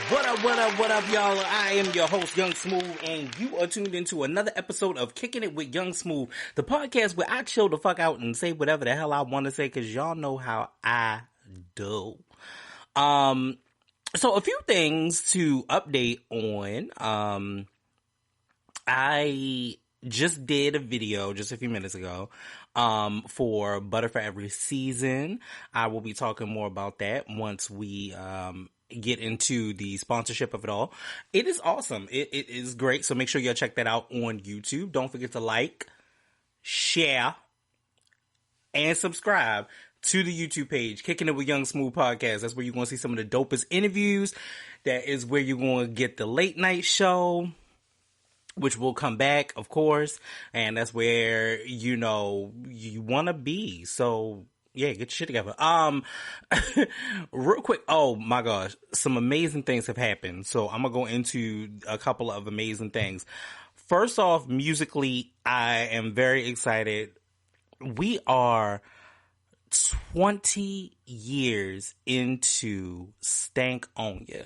What up, y'all? I am your host, Young Smooth, and you are tuned into another episode of Kicking It with Young Smooth, the podcast where I chill the fuck out and say whatever the hell I want to say, because y'all know how I do. So a few things to update on. I just did a video just a few minutes ago, for Butter for Every Season. I will be talking more about that once we, get into the sponsorship of it all. It is awesome. It is great. So make sure y'all check that out on YouTube. Don't forget to like, share, and subscribe to the YouTube page, Kicking It with Young Smooth Podcast. That's where you're going to see some of the dopest interviews. That is where you're going to get the late night show, which will come back, of course. And that's where, you know, you want to be. So yeah, get your shit together. Real quick. Oh my gosh. Some amazing things have happened. So I'm going to go into a couple of amazing things. First off, musically, I am very excited. We are 20 years into Stank On Ya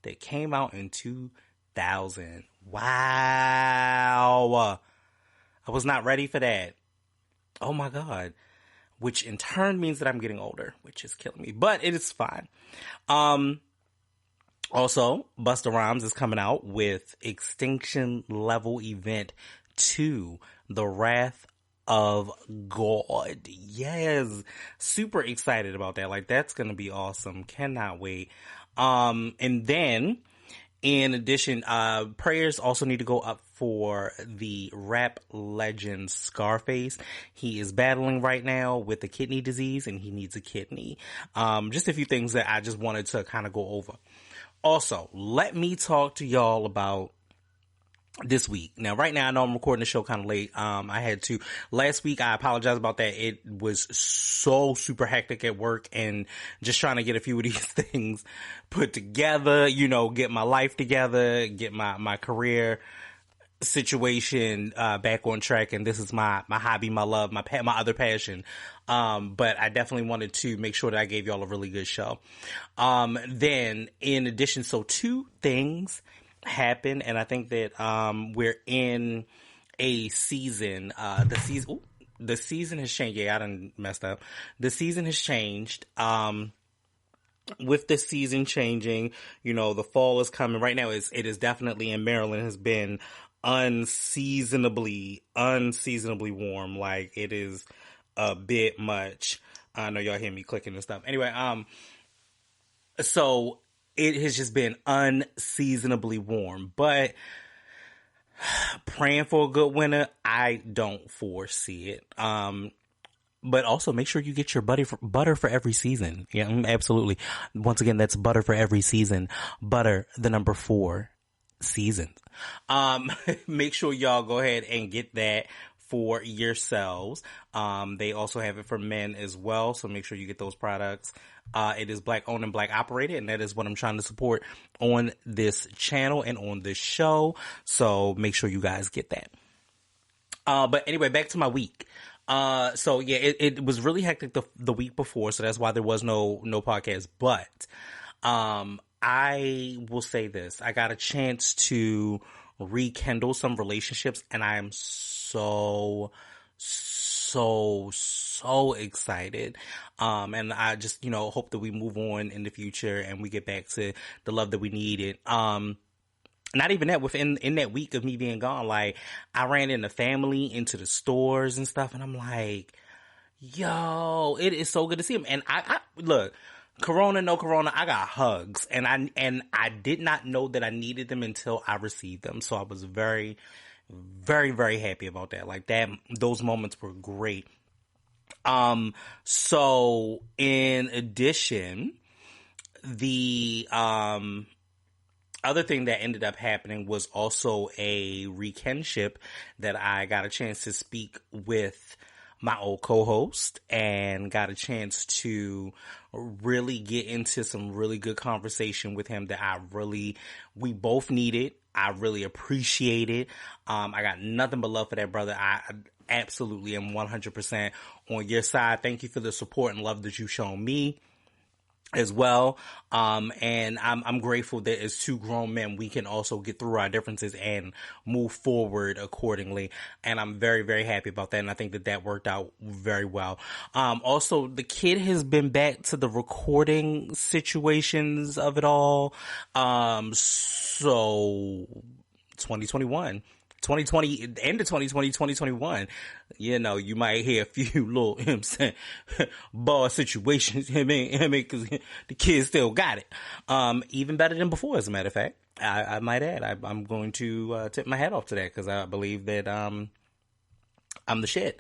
that came out in 2000. Wow. I was not ready for that. Oh my God. Which in turn means that I'm getting older, which is killing me, but it is fine. Also, Busta Rhymes is coming out with Extinction Level Event 2, The Wrath of God. Yes. Super excited about that. Like, that's going to be awesome. Cannot wait. And then, in addition, prayers also need to go up for the rap legend Scarface. He is battling right now with a kidney disease and he needs a kidney. Just a few things that I just wanted to kind of go over. Also, let me talk to y'all about this week. Now, right now, I know I'm recording the show kind of late. I had to last week. I apologize about that. It was so super hectic at work and just trying to get a few of these things put together, you know, get my life together, get my career situation, back on track. And this is my hobby, my love, my other passion. But I definitely wanted to make sure that I gave y'all a really good show. Then in addition, so two things happen, and I think that we're in a season. The season has changed. Yeah, I done messed up. The season has changed. With the season changing, you know, the fall is coming. Right now, it is definitely in Maryland has been unseasonably warm. Like, it is a bit much. I know y'all hear me clicking and stuff. Anyway, so it has just been unseasonably warm, but praying for a good winter, I don't foresee it. But also make sure you get your butter for every season. Yeah, absolutely. Once again, that's Butter for Every Season. Butter, the number 4 seasons. Make sure y'all go ahead and get that for yourselves. They also have it for men as well, so make sure you get those products. It is Black owned and Black operated, and that is what I'm trying to support on this channel and on this show. So make sure you guys get that. But anyway, back to my week. So yeah, it was really hectic the week before, so that's why there was no podcast. But I will say this: I got a chance to rekindle some relationships, and I am so excited. And I just, you know, hope that we move on in the future and we get back to the love that we needed. Not even that, in that week of me being gone, like, I ran into family, into the stores and stuff, and I'm like, yo, it is so good to see them. And I look, Corona, no Corona, I got hugs, and I did not know that I needed them until I received them. So I was very, very, very happy about that. Like, that, those moments were great. So in addition, the, other thing that ended up happening was also a rekinship that I got a chance to speak with my old co-host and got a chance to really get into some really good conversation with him that we both needed. I really appreciate it. I got nothing but love for that brother. I absolutely am 100% on your side. Thank you for the support and love that you've shown me. as well. And I'm grateful that as two grown men, we can also get through our differences and move forward accordingly. And I'm very, very happy about that. And I think that that worked out very well. Also, the kid has been back to the recording situations of it all. So 2021. 2020, end of 2020, 2021, you know, you might hear a few little, you know what I'm saying, bar situations, cause the kids still got it. Even better than before, as a matter of fact. I might add, I'm going to, tip my hat off to that, cause I believe that, I'm the shit.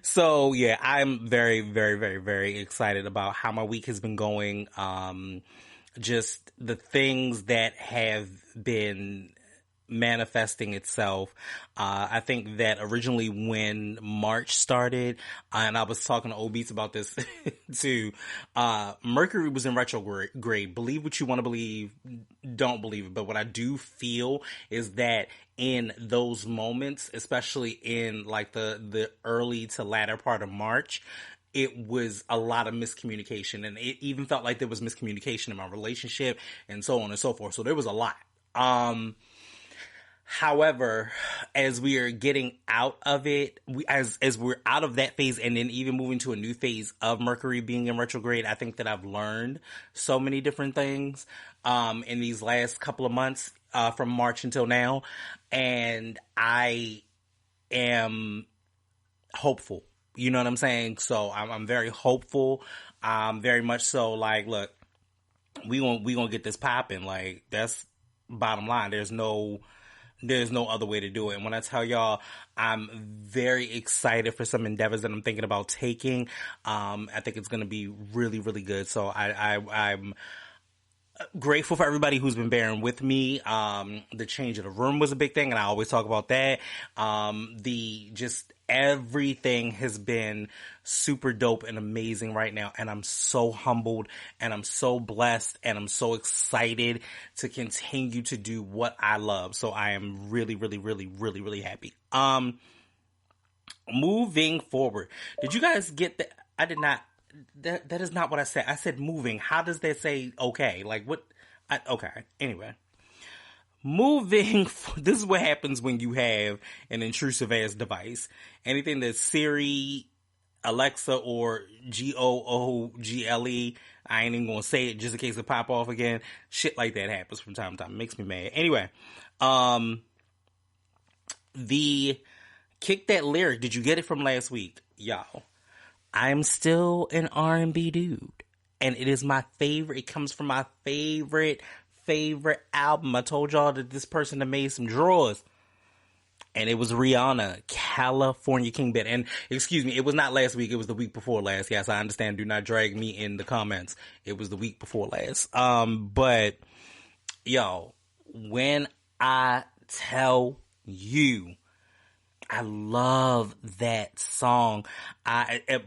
So yeah, I'm very, very, very, very excited about how my week has been going. Just the things that have been manifesting itself. I think that originally when March started, and I was talking to Obese about this too, Mercury was in retrograde. Believe what you want to believe, don't believe it. But what I do feel is that in those moments, especially in like the early to latter part of March, it was a lot of miscommunication, and it even felt like there was miscommunication in my relationship and so on and so forth. So there was a lot. However, as we are getting out of it, as we're out of that phase and then even moving to a new phase of Mercury being in retrograde, I think that I've learned so many different things, in these last couple of months, from March until now. And I am hopeful. You know what I'm saying? So I'm very hopeful. Very much so like, look, we gonna get this popping. Like, that's bottom line. There's no other way to do it. And when I tell y'all, I'm very excited for some endeavors that I'm thinking about taking. I think it's going to be really, really good. So I'm grateful for everybody who's been bearing with me. The change of the room was a big thing, and I always talk about that. Everything has been super dope and amazing right now, and I'm so humbled, and I'm so blessed, and I'm so excited to continue to do what I love. So I am really, really, really, really, really happy. Moving forward, did you guys get that? I did not. That is not what I said. I said moving. How does that say okay? Like what? Okay. Anyway. Moving, this is what happens when you have an intrusive ass device. Anything that's Siri, Alexa, or Google, I ain't even gonna say it just in case it pop off again. Shit like that happens from time to time. It makes me mad. Anyway, the Kick That Lyric, did you get it from last week? Y'all, I'm still an R&B dude. And it is my favorite. It comes from my favorite album. I told y'all that this person that made some drawers, and it was Rihanna, California King Bed. And excuse me, it was not last week, it was the week before last. Yes, I understand, do not drag me in the comments. It was the week before last. But yo, when I tell you, I love that song.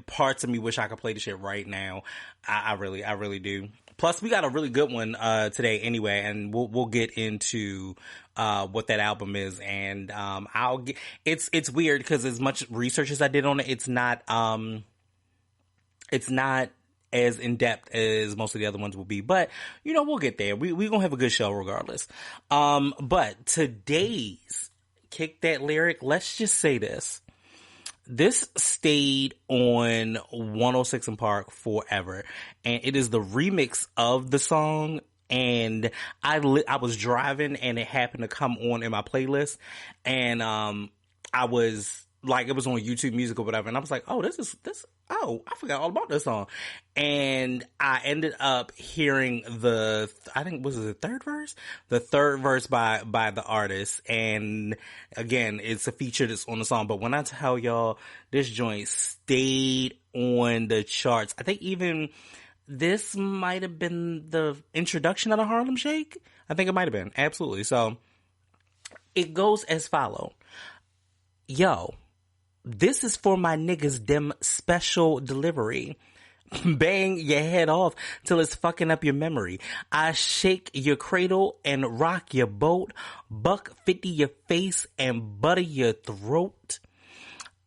Parts of me wish I could play the shit right now. I really do. Plus, we got a really good one today anyway, and we'll get into what that album is. And it's weird because as much research as I did on it, it's not as in depth as most of the other ones will be. But you know, we'll get there. We gonna have a good show regardless. But today's Kick That Lyric, let's just say this. This stayed on 106 in Park forever, and it is the remix of the song. And I was driving, and it happened to come on in my playlist, and I was like, it was on YouTube Music or whatever, and I was like, oh, oh, I forgot all about this song. And I ended up hearing I think, was it the third verse? The third verse by the artist. And again, it's a feature that's on the song. But when I tell y'all, this joint stayed on the charts. I think even this might have been the introduction of the Harlem Shake. I think it might have been. Absolutely. So it goes as follow. Yo, this is for my niggas, them special delivery. Bang your head off till it's fucking up your memory. I shake your cradle and rock your boat. $150 your face and butter your throat.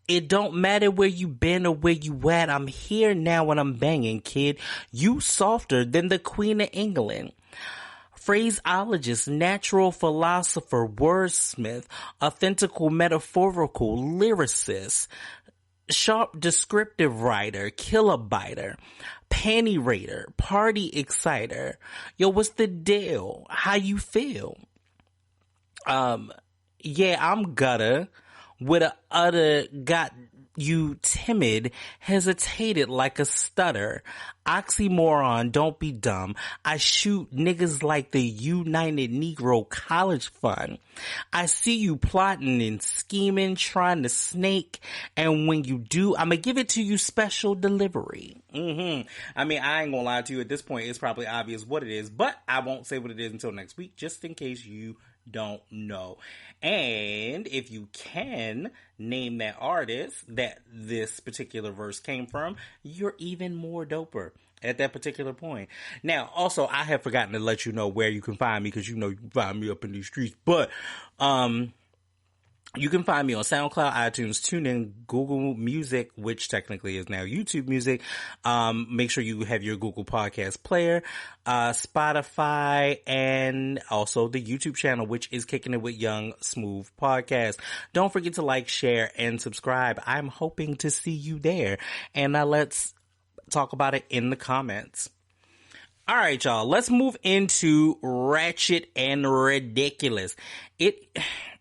It don't matter where you been or where you at. I'm here now and I'm banging, kid. You softer than the Queen of England. Phraseologist, natural philosopher, wordsmith, authentical metaphorical lyricist, sharp descriptive writer, kilobiter, panty raider, party exciter. Yo, what's the deal? How you feel? Yeah, I'm gutter with a utter got you timid, hesitated like a stutter. Oxymoron, don't be dumb. I shoot niggas like the United Negro College Fund. I see you plotting and scheming, trying to snake, and when you do, I'ma give it to you special delivery. I mean, I ain't gonna lie to you, at this point, it's probably obvious what it is, but I won't say what it is until next week, just in case you don't know. And if you can name that artist that this particular verse came from, you're even more doper at that particular point. Now, also, I have forgotten to let you know where you can find me, because you know you can find me up in these streets, but you can find me on SoundCloud, iTunes, TuneIn, Google Music, which technically is now YouTube Music. Make sure you have your Google Podcast player, Spotify, and also the YouTube channel, which is Kicking It With Young Smooth Podcast. Don't forget to like, share, and subscribe. I'm hoping to see you there. And now let's talk about it in the comments. All right, y'all. Let's move into Ratchet and Ridiculous.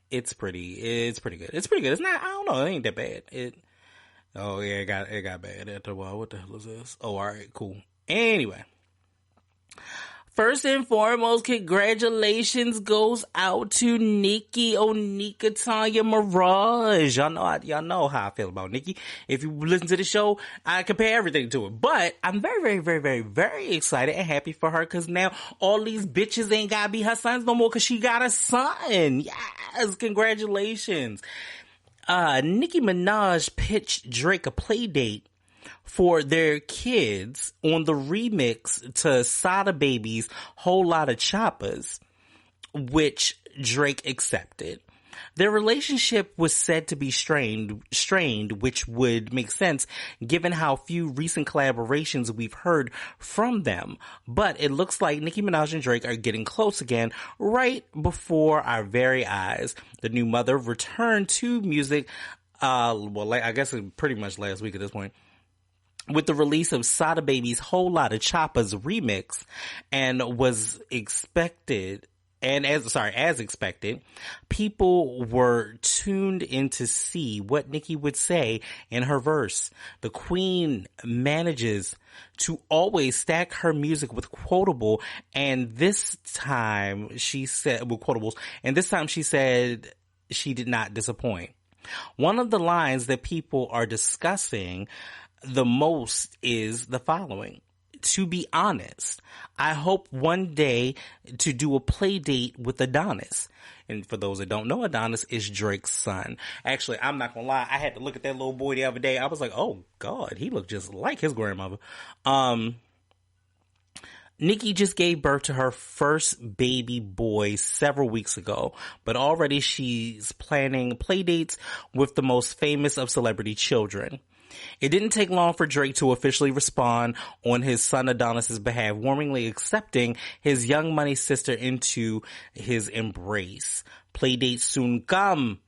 It's pretty good. It's pretty good. It's not, I don't know, it ain't that bad. It got bad after a while. What the hell is this? Oh, all right, cool. Anyway. First and foremost, congratulations goes out to Nicki Onika Tanya Mirage. Y'all know how I feel about Nicki. If you listen to the show, I compare everything to it. But I'm very, very, very, very, very excited and happy for her, because now all these bitches ain't gotta be her sons no more, because she got a son. Yes, congratulations. Nicki Minaj pitched Drake a play date for their kids on the remix to Sada Baby's Whole Lotta Choppers, which Drake accepted. Their relationship was said to be strained, which would make sense given how few recent collaborations we've heard from them. But it looks like Nicki Minaj and Drake are getting close again right before our very eyes. The new mother returned to music, I guess pretty much last week at this point, with the release of Sada Baby's Whole Lotta Choppers remix, and was expected, and as expected, people were tuned in to see what Nicki would say in her verse. The queen manages to always stack her music with quotable, and this time she said, with quotables, and this time she said she did not disappoint. One of the lines that people are discussing the most is the following: to be honest, I hope one day to do a play date with Adonis. And for those that don't know, Adonis is Drake's son. Actually, I'm not gonna lie, I had to look at that little boy the other day. I was like, oh God, he looked just like his grandmother. Nicki just gave birth to her first baby boy several weeks ago, but already she's planning play dates with the most famous of celebrity children. It didn't take long for Drake to officially respond on his son Adonis's behalf, warmly accepting his Young Money sister into his embrace. Playdates soon come,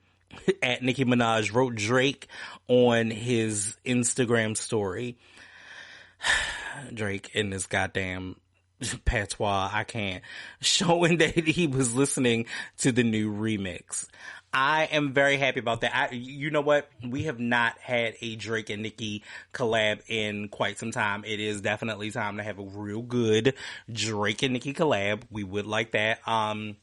at Nicki Minaj wrote Drake on his Instagram story. Drake in this goddamn patois, I can't, showing that he was listening to the new remix. I am very happy about that. You know what? We have not had a Drake and Nicki collab in quite some time. It is definitely time to have a real good Drake and Nicki collab. We would like that. I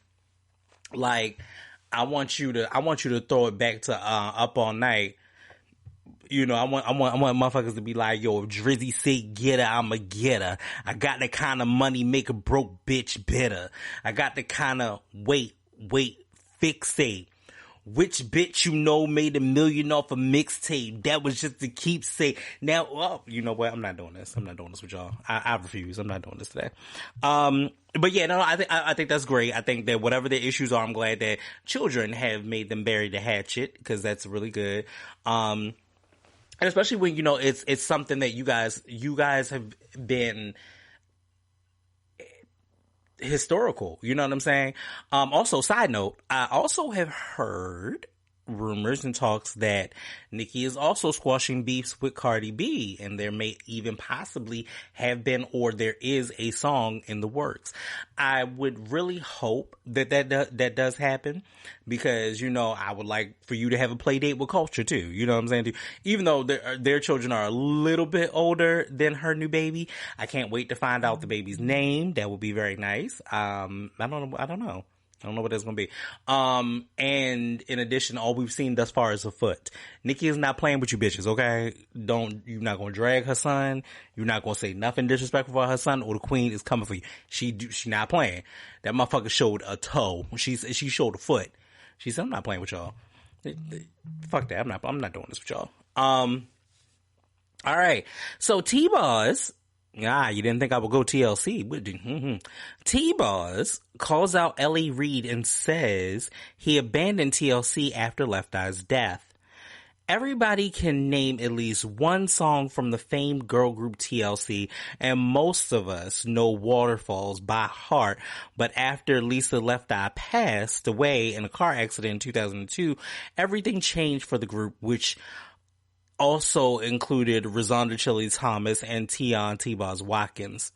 want you to throw it back to Up All Night. You know, I want motherfuckers to be like, yo, if Drizzy say get her, I'ma get her. I got the kind of money make a broke bitch better. I got the kind of wait, fixate. Which bitch you know made $1 million off a mixtape? That was just to keep saying. Now, well, you know what? I'm not doing this. With y'all. I refuse. I'm not doing this today. But yeah, no, I think that's great. I think that whatever their issues are, I'm glad that children have made them bury the hatchet, because that's really good. And especially when, it's something that you guys have been historical. You know what I'm saying? Also, side note, I also have heard rumors and talks that Nicki is also squashing beefs with Cardi B, and there may even possibly have been, or there is a song in the works. I would really hope that does happen, because, I would like for you to have a play date with Culture too. You know what I'm saying? Even though their children are a little bit older than her new baby, I can't wait to find out the baby's name. That would be very nice. I don't know. I don't know what that's going to be. And in addition, all we've seen thus far is a foot. Nicki is not playing with you bitches, okay? You're not going to drag her son. You're not going to say nothing disrespectful for her son, or the queen is coming for you. She not playing. That motherfucker showed a toe. She showed a foot. She said, I'm not playing with y'all. Fuck that. I'm not doing this with y'all. All right. So T-Boz, you didn't think I would go TLC, would you? T-Boz calls out L.A. Reid and says he abandoned TLC after Left Eye's death. Everybody can name at least one song from the famed girl group TLC, and most of us know Waterfalls by heart. But after Lisa Left Eye passed away in a car accident in 2002, everything changed for the group, which also included Rosanda Chili Thomas and Tion T-Boz Watkins.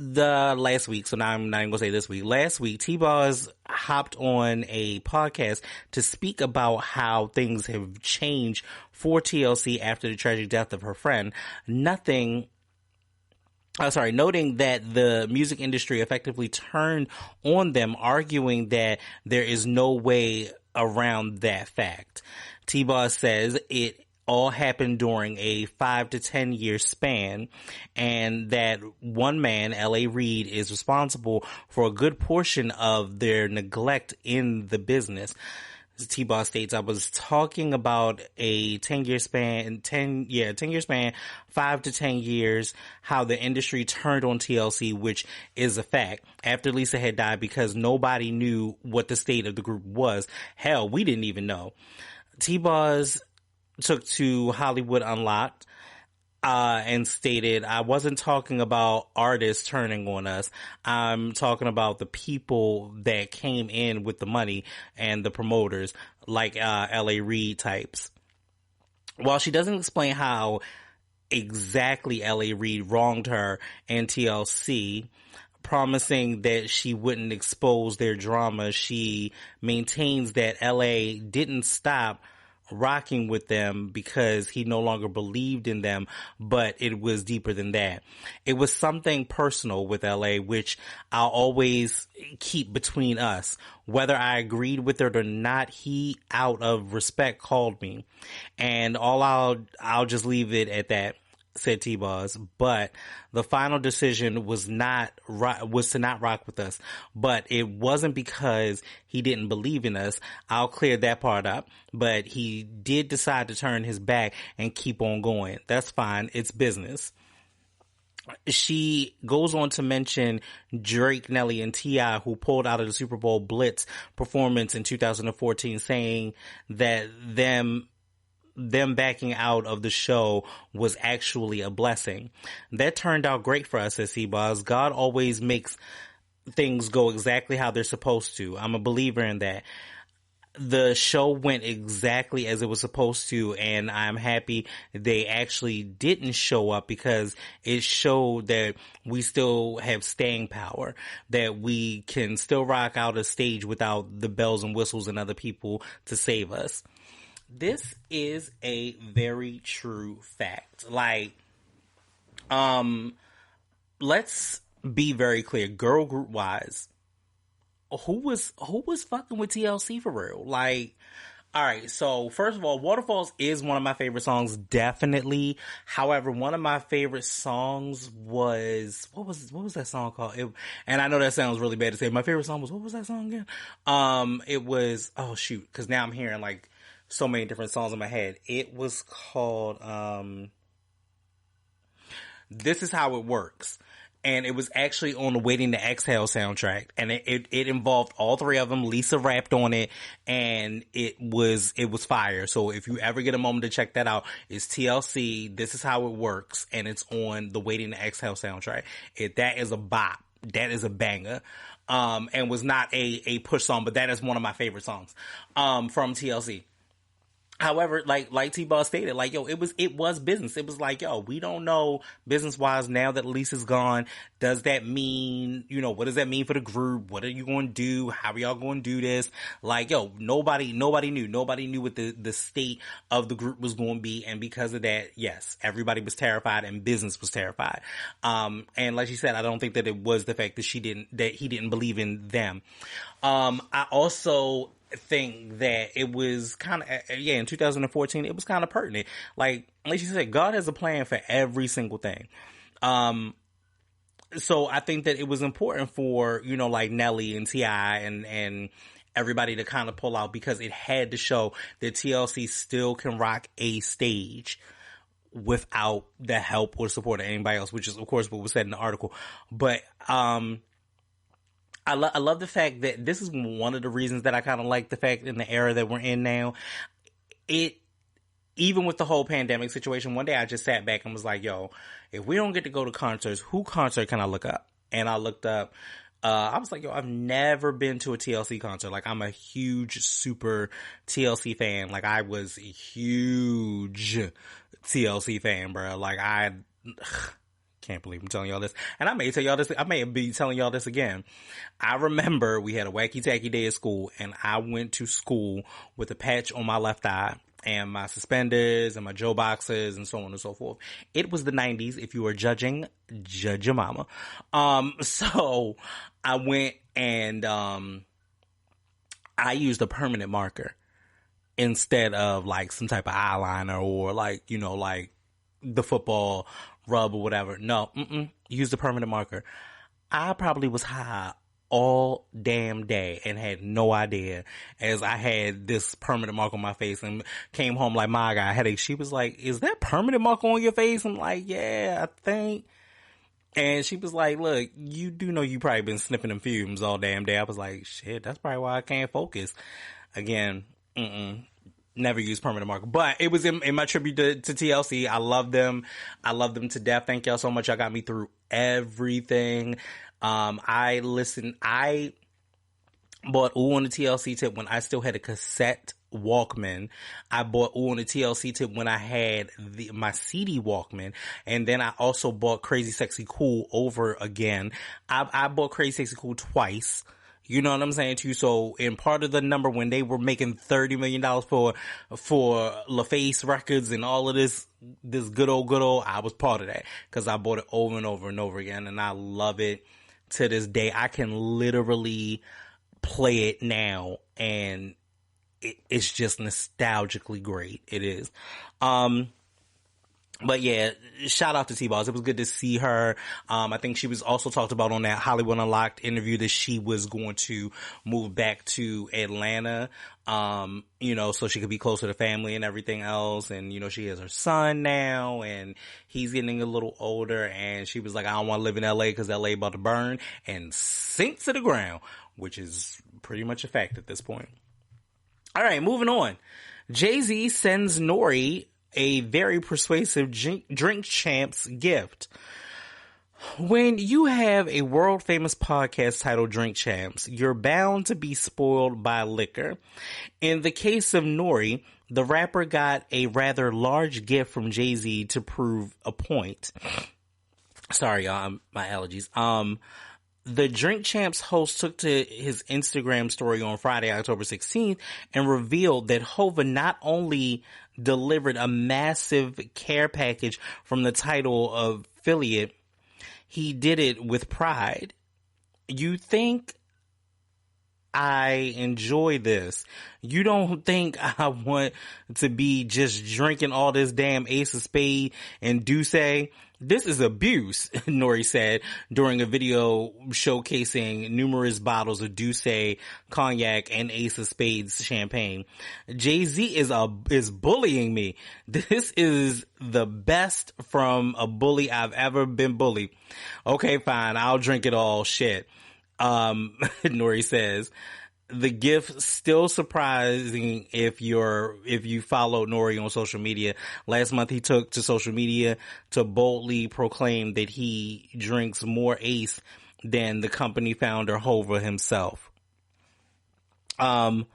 Last week, so now I'm not even gonna say this week. Last week, T-Boz hopped on a podcast to speak about how things have changed for TLC after the tragic death of her friend. Noting that the music industry effectively turned on them, arguing that there is no way around that fact. T-Boz says it all happened during a 5 to 10 year span, and that one man, L.A. Reid, is responsible for a good portion of their neglect in the business. T-Boz states, I was talking about a 10 year span, 5 to 10 years, how the industry turned on TLC, which is a fact, after Lisa had died, because nobody knew what the state of the group was. Hell, we didn't even know. T-Boz took to Hollywood Unlocked and stated, I wasn't talking about artists turning on us. I'm talking about the people that came in with the money and the promoters, like L.A. Reid types. While she doesn't explain how exactly L.A. Reid wronged her and TLC, promising that she wouldn't expose their drama, she maintains that L.A. didn't stop rocking with them because he no longer believed in them, but it was deeper than that. It was something personal with LA, which I'll always keep between us. Whether I agreed with it or not, he, out of respect, called me. And I'll just leave it at that, said T-Boz. But the final decision was to not rock with us. But it wasn't because he didn't believe in us. I'll clear that part up. But he did decide to turn his back and keep on going. That's fine. It's business. She goes on to mention Drake, Nelly, and T.I., who pulled out of the Super Bowl Blitz performance in 2014, saying that them backing out of the show was actually a blessing. That turned out great for us, says T-Boz. God always makes things go exactly how they're supposed to. I'm a believer in that. The show went exactly as it was supposed to, and I'm happy they actually didn't show up, because it showed that we still have staying power, that we can still rock out a stage without the bells and whistles and other people to save us. This is a very true fact. Like, let's be very clear, girl group wise, who was fucking with TLC for real? Like, all right, so first of all, Waterfalls is one of my favorite songs, definitely. However, one of my favorite songs was, what was that song called? And I know that sounds really bad to say. My favorite song was, what was that song again? It was, oh shoot, because now I'm hearing like so many different songs in my head. It was called This Is How It Works. and it was actually on the Waiting to Exhale soundtrack, and it involved all three of them. Lisa rapped on it, and it was fire. So if you ever get a moment to check that out, it's TLC, This Is How It Works, and it's on the Waiting to Exhale soundtrack. That is a bop. That is a banger. And was not a push song, but that is one of my favorite songs from TLC. However, like T-Boss stated, like, yo, it was business. It was like, yo, we don't know business-wise now that Lisa's gone. Does that mean, what does that mean for the group? What are you going to do? How are y'all going to do this? Like, yo, nobody knew. Nobody knew what the state of the group was going to be. And because of that, yes, everybody was terrified and business was terrified. And like she said, I don't think that it was the fact that he didn't believe in them. I also think that it was kind of, in 2014, it was kind of pertinent. Like you said, God has a plan for every single thing. So I think that it was important for, like Nelly and T.I. and everybody to kind of pull out, because it had to show that TLC still can rock a stage without the help or support of anybody else, which is, of course, what was said in the article. But, I love the fact that this is one of the reasons that I kind of like the fact in the era that we're in now. Even with the whole pandemic situation, one day I just sat back and was like, yo, if we don't get to go to concerts, who concert can I look up? And I looked up, I was like, yo, I've never been to a TLC concert. Like, I'm a huge, super TLC fan. Like, I was a huge TLC fan, bro. Like, can't believe I'm telling y'all this. And I may tell y'all this. I may be telling y'all this again. I remember we had a wacky tacky day at school, and I went to school with a patch on my left eye and my suspenders and my Joe boxes and so on and so forth. It was the 90s. If you were judging, judge your mama. So I went and, I used a permanent marker instead of like some type of eyeliner or like, like the football rub or whatever. No, use the permanent marker. I probably was high all damn day and had no idea, as I had this permanent mark on my face and came home like, my guy, headache. She was like, is that permanent mark on your face? I'm like, yeah, I think. And she was like, look, you do know you probably been sniffing them fumes all damn day. I was like, shit, that's probably why I can't focus. Again, never use permanent marker, but it was in my tribute to TLC. I love them. I love them to death. Thank y'all so much. Y'all got me through everything. I bought Ooh on the TLC tip when I still had a cassette Walkman. I bought Ooh on the TLC tip when I had my CD Walkman. And then I also bought Crazy Sexy Cool over again. I bought Crazy Sexy Cool twice. You know what I'm saying to you? So in part of the number when they were making $30 million for LaFace Records and all of this good old, I was part of that, because I bought it over and over and over again, and I love it to this day. I can literally play it now, and it's just nostalgically great. It is. But yeah, shout out to T-Boss. It was good to see her. I think she was also talked about on that Hollywood Unlocked interview that she was going to move back to Atlanta, so she could be closer to family and everything else. And, she has her son now, and he's getting a little older, and she was like, I don't want to live in LA because LA about to burn and sink to the ground, which is pretty much a fact at this point. All right, moving on. Jay-Z sends Nori a very persuasive Drink Champs gift. When you have a world famous podcast titled Drink Champs, you're bound to be spoiled by liquor. In the case of Nori, the rapper got a rather large gift from Jay-Z to prove a point. Sorry, y'all, my allergies. The Drink Champs host took to his Instagram story on Friday, October 16th, and revealed that Hova not only delivered a massive care package from the title of affiliate, he did it with pride. You think I enjoy this. You don't think I want to be just drinking all this damn Ace of Spade and Douce? This is abuse, Nori said during a video showcasing numerous bottles of Douce, cognac, and Ace of Spades champagne. Jay-Z is bullying me. This is the best from a bully I've ever been bullied. Okay, fine. I'll drink it all. Shit. Nori says. The gift still surprising if you follow Nori on social media. Last month he took to social media to boldly proclaim that he drinks more Ace than the company founder Hova himself. And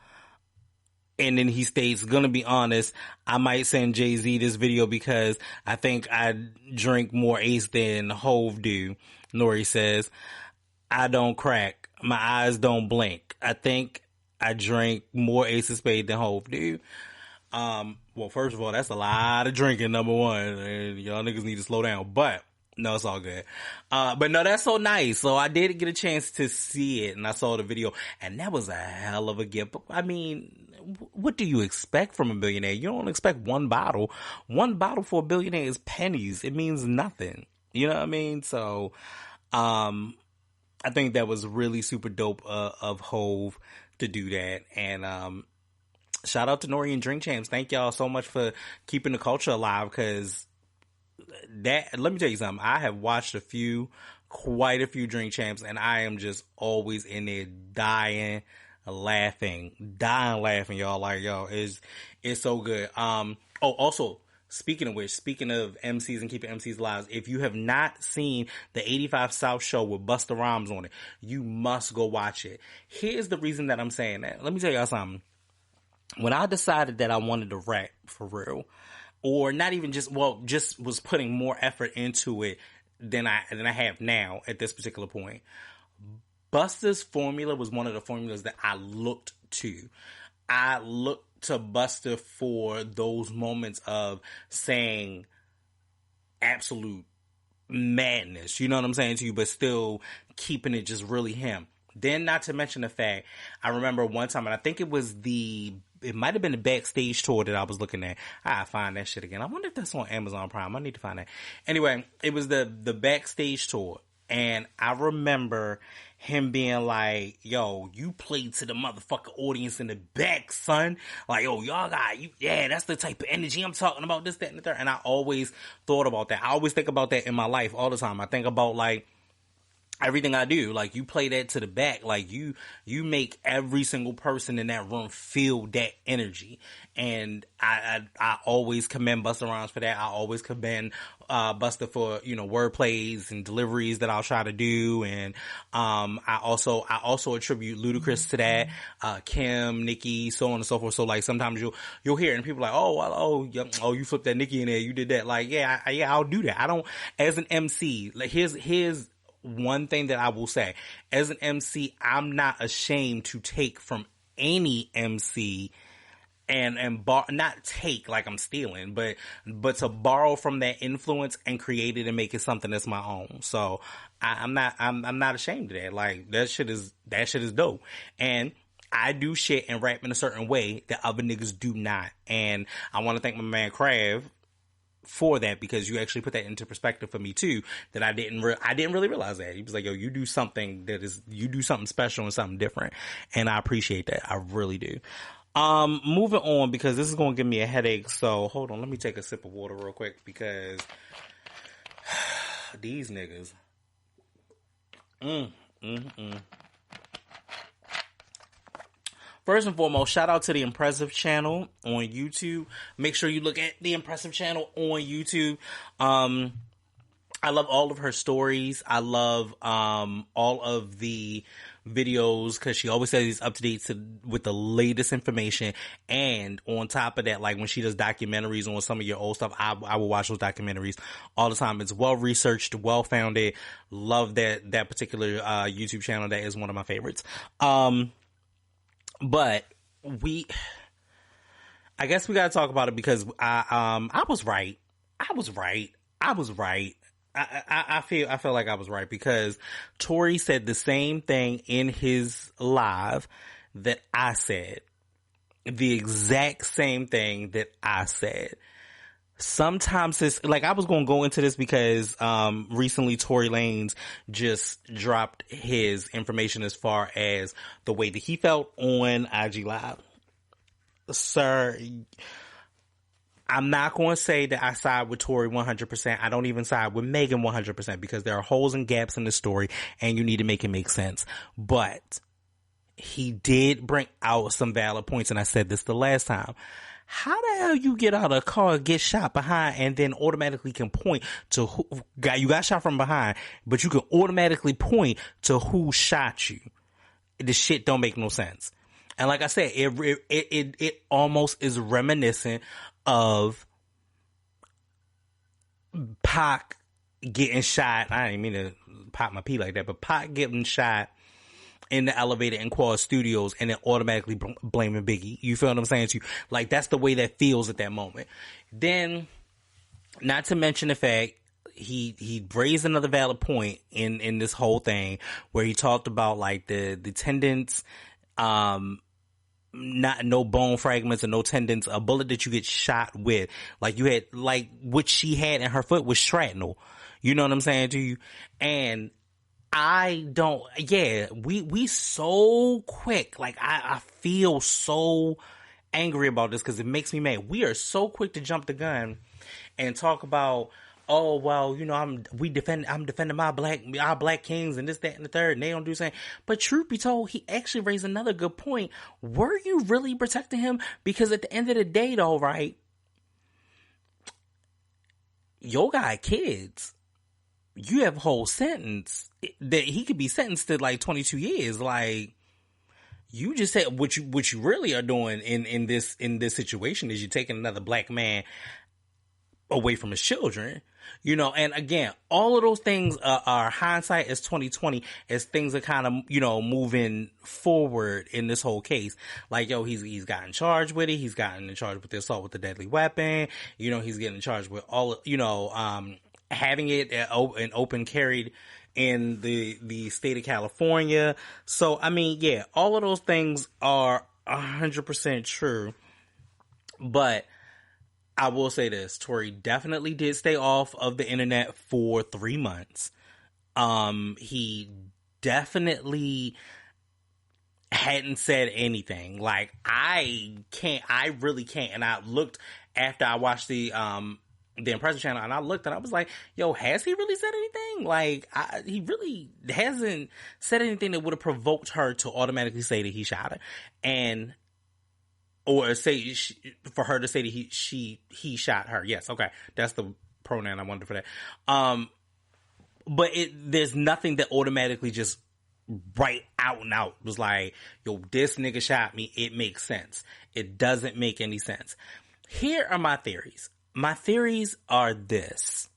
then he states, gonna be honest, I might send Jay-Z this video because I think I drink more Ace than Hov do. Nori says, I don't crack. My eyes don't blink. I think I drink more Ace of Spades than Hov do. Well, first of all, that's a lot of drinking, number one. And y'all niggas need to slow down. But, no, it's all good. But no, that's so nice. So I did get a chance to see it, and I saw the video, and that was a hell of a gift. I mean, what do you expect from a billionaire? You don't expect one bottle. One bottle for a billionaire is pennies. It means nothing. You know what I mean? So, I think that was really super dope of Hov to do that. And shout out to Nori and Drink Champs. Thank y'all so much for keeping the culture alive, because that, let me tell you something. I have watched quite a few Drink Champs, and I am just always in there dying laughing, y'all. Like, yo, it's so good. Also, speaking of which, speaking of MCs and keeping MCs alive, if you have not seen the 85 South show with Busta Rhymes on it, you must go watch it. Here's the reason that I'm saying that. Let me tell y'all something. When I decided that I wanted to rap for real, or not even just was putting more effort into it than I have now at this particular point, Busta's formula was one of the formulas that I looked to. I looked to Busta for those moments of saying absolute madness, you know what I'm saying to you, but still keeping it just really him. Then, not to mention the fact, I remember one time, and I think it might have been the Backstage tour that I was looking at. I find that shit again. I wonder if that's on Amazon Prime. I need to find that. Anyway, it was the Backstage tour, and I remember him being like, yo, you played to the motherfucking audience in the back, son. Like, yo, y'all got, that's the type of energy I'm talking about, this, that, and the third. And I always thought about that. I always think about that in my life all the time. I think about, like, everything I do. Like, you play that to the back. Like, you make every single person in that room feel that energy. And I always commend Busta Rhymes for that. I always commend Busta for, word plays and deliveries that I'll try to do. And I also attribute Ludacris to that, Kim, Nicki, so on and so forth. So, like, sometimes you'll hear it and people are like, you flipped that Nicki in there, you did that. Like, I'll do that. I don't, as an MC, like, here's one thing that I will say. As an MC, I'm not ashamed to take from any MC and not take like I'm stealing, but to borrow from that influence and create it and make it something that's my own. So I'm not ashamed of that. Like, that shit is dope. And I do shit and rap in a certain way that other niggas do not. And I want to thank my man Krav for that, because you actually put that into perspective for me too, that I didn't really realize that. He was like, yo, you do something special and something different. And I appreciate that. I really do. Moving on, because this is going to give me a headache. So hold on. Let me take a sip of water real quick, because these niggas. First and foremost, shout out to the Impressive channel on YouTube. Make sure you look at the Impressive channel on YouTube. I love all of her stories. I love all of the videos, because she always says he's up to date with the latest information. And on top of that, like, when she does documentaries on some of your old stuff, I will watch those documentaries all the time. It's well researched, well founded. Love that particular YouTube channel. That is one of my favorites. But I guess we gotta talk about it, because I was right. I feel like I was right because Tory said the same thing in his live that I said. The exact same thing that I said. Sometimes it's like I was going to go into this because recently Tory Lanez just dropped his information as far as the way that he felt on IG Live. Sir, I'm not going to say that I side with Tory 100%. I don't even side with Megan 100% because there are holes and gaps in the story and you need to make it make sense. But he did bring out some valid points, and I said this the last time. How the hell you get out of a car, get shot behind, and then automatically can point to who you got shot from behind, but you can automatically point to who shot you? The shit don't make no sense. And like I said, it almost is reminiscent of Pac getting shot. I didn't mean to pop my pee like that, but Pac getting shot in the elevator in Quad Studios and then automatically blaming Biggie. You feel what I'm saying to you? Like, that's the way that feels at that moment. Then, not to mention the fact, he raised another valid point in this whole thing where he talked about like the tendons, not no bone fragments and no tendons, a bullet that you get shot with. Like you had, like what she had in her foot was shrapnel. You know what I'm saying to you? And we so quick. Like, I feel so angry about this because it makes me mad. We are so quick to jump the gun and talk about, oh, well, you know, I'm defending our black kings and this, that, and the third, and they don't do the same. But truth be told, he actually raised another good point. Were you really protecting him? Because at the end of the day, though, right, your guy kids. You have a whole sentence that he could be sentenced to like 22 years. Like, you just said what you really are doing in this situation is you're taking another black man away from his children, you know. And again, all of those things are hindsight as 2020 as things are kind of, you know, moving forward in this whole case. Like, yo, he's gotten charged with it. He's gotten in charge with the assault with the deadly weapon. You know, he's getting charged with all, you know, having it an open carried in the state of California. So, I mean, yeah, all of those things are 100% true. But I will say this, Tory definitely did stay off of the internet for 3 months. He definitely hadn't said anything. Like, I really can't. And I looked after I watched the Impressive channel, and I looked and I was like, yo, has he really said anything? Like, he really hasn't said anything that would have provoked her to automatically say that he shot her. And, or say, for her to say that he shot her. Yes, okay. That's the pronoun I wanted for that. But there's nothing that automatically just right out and out was like, yo, this nigga shot me. It makes sense. It doesn't make any sense. Here are my theories. My theories are this.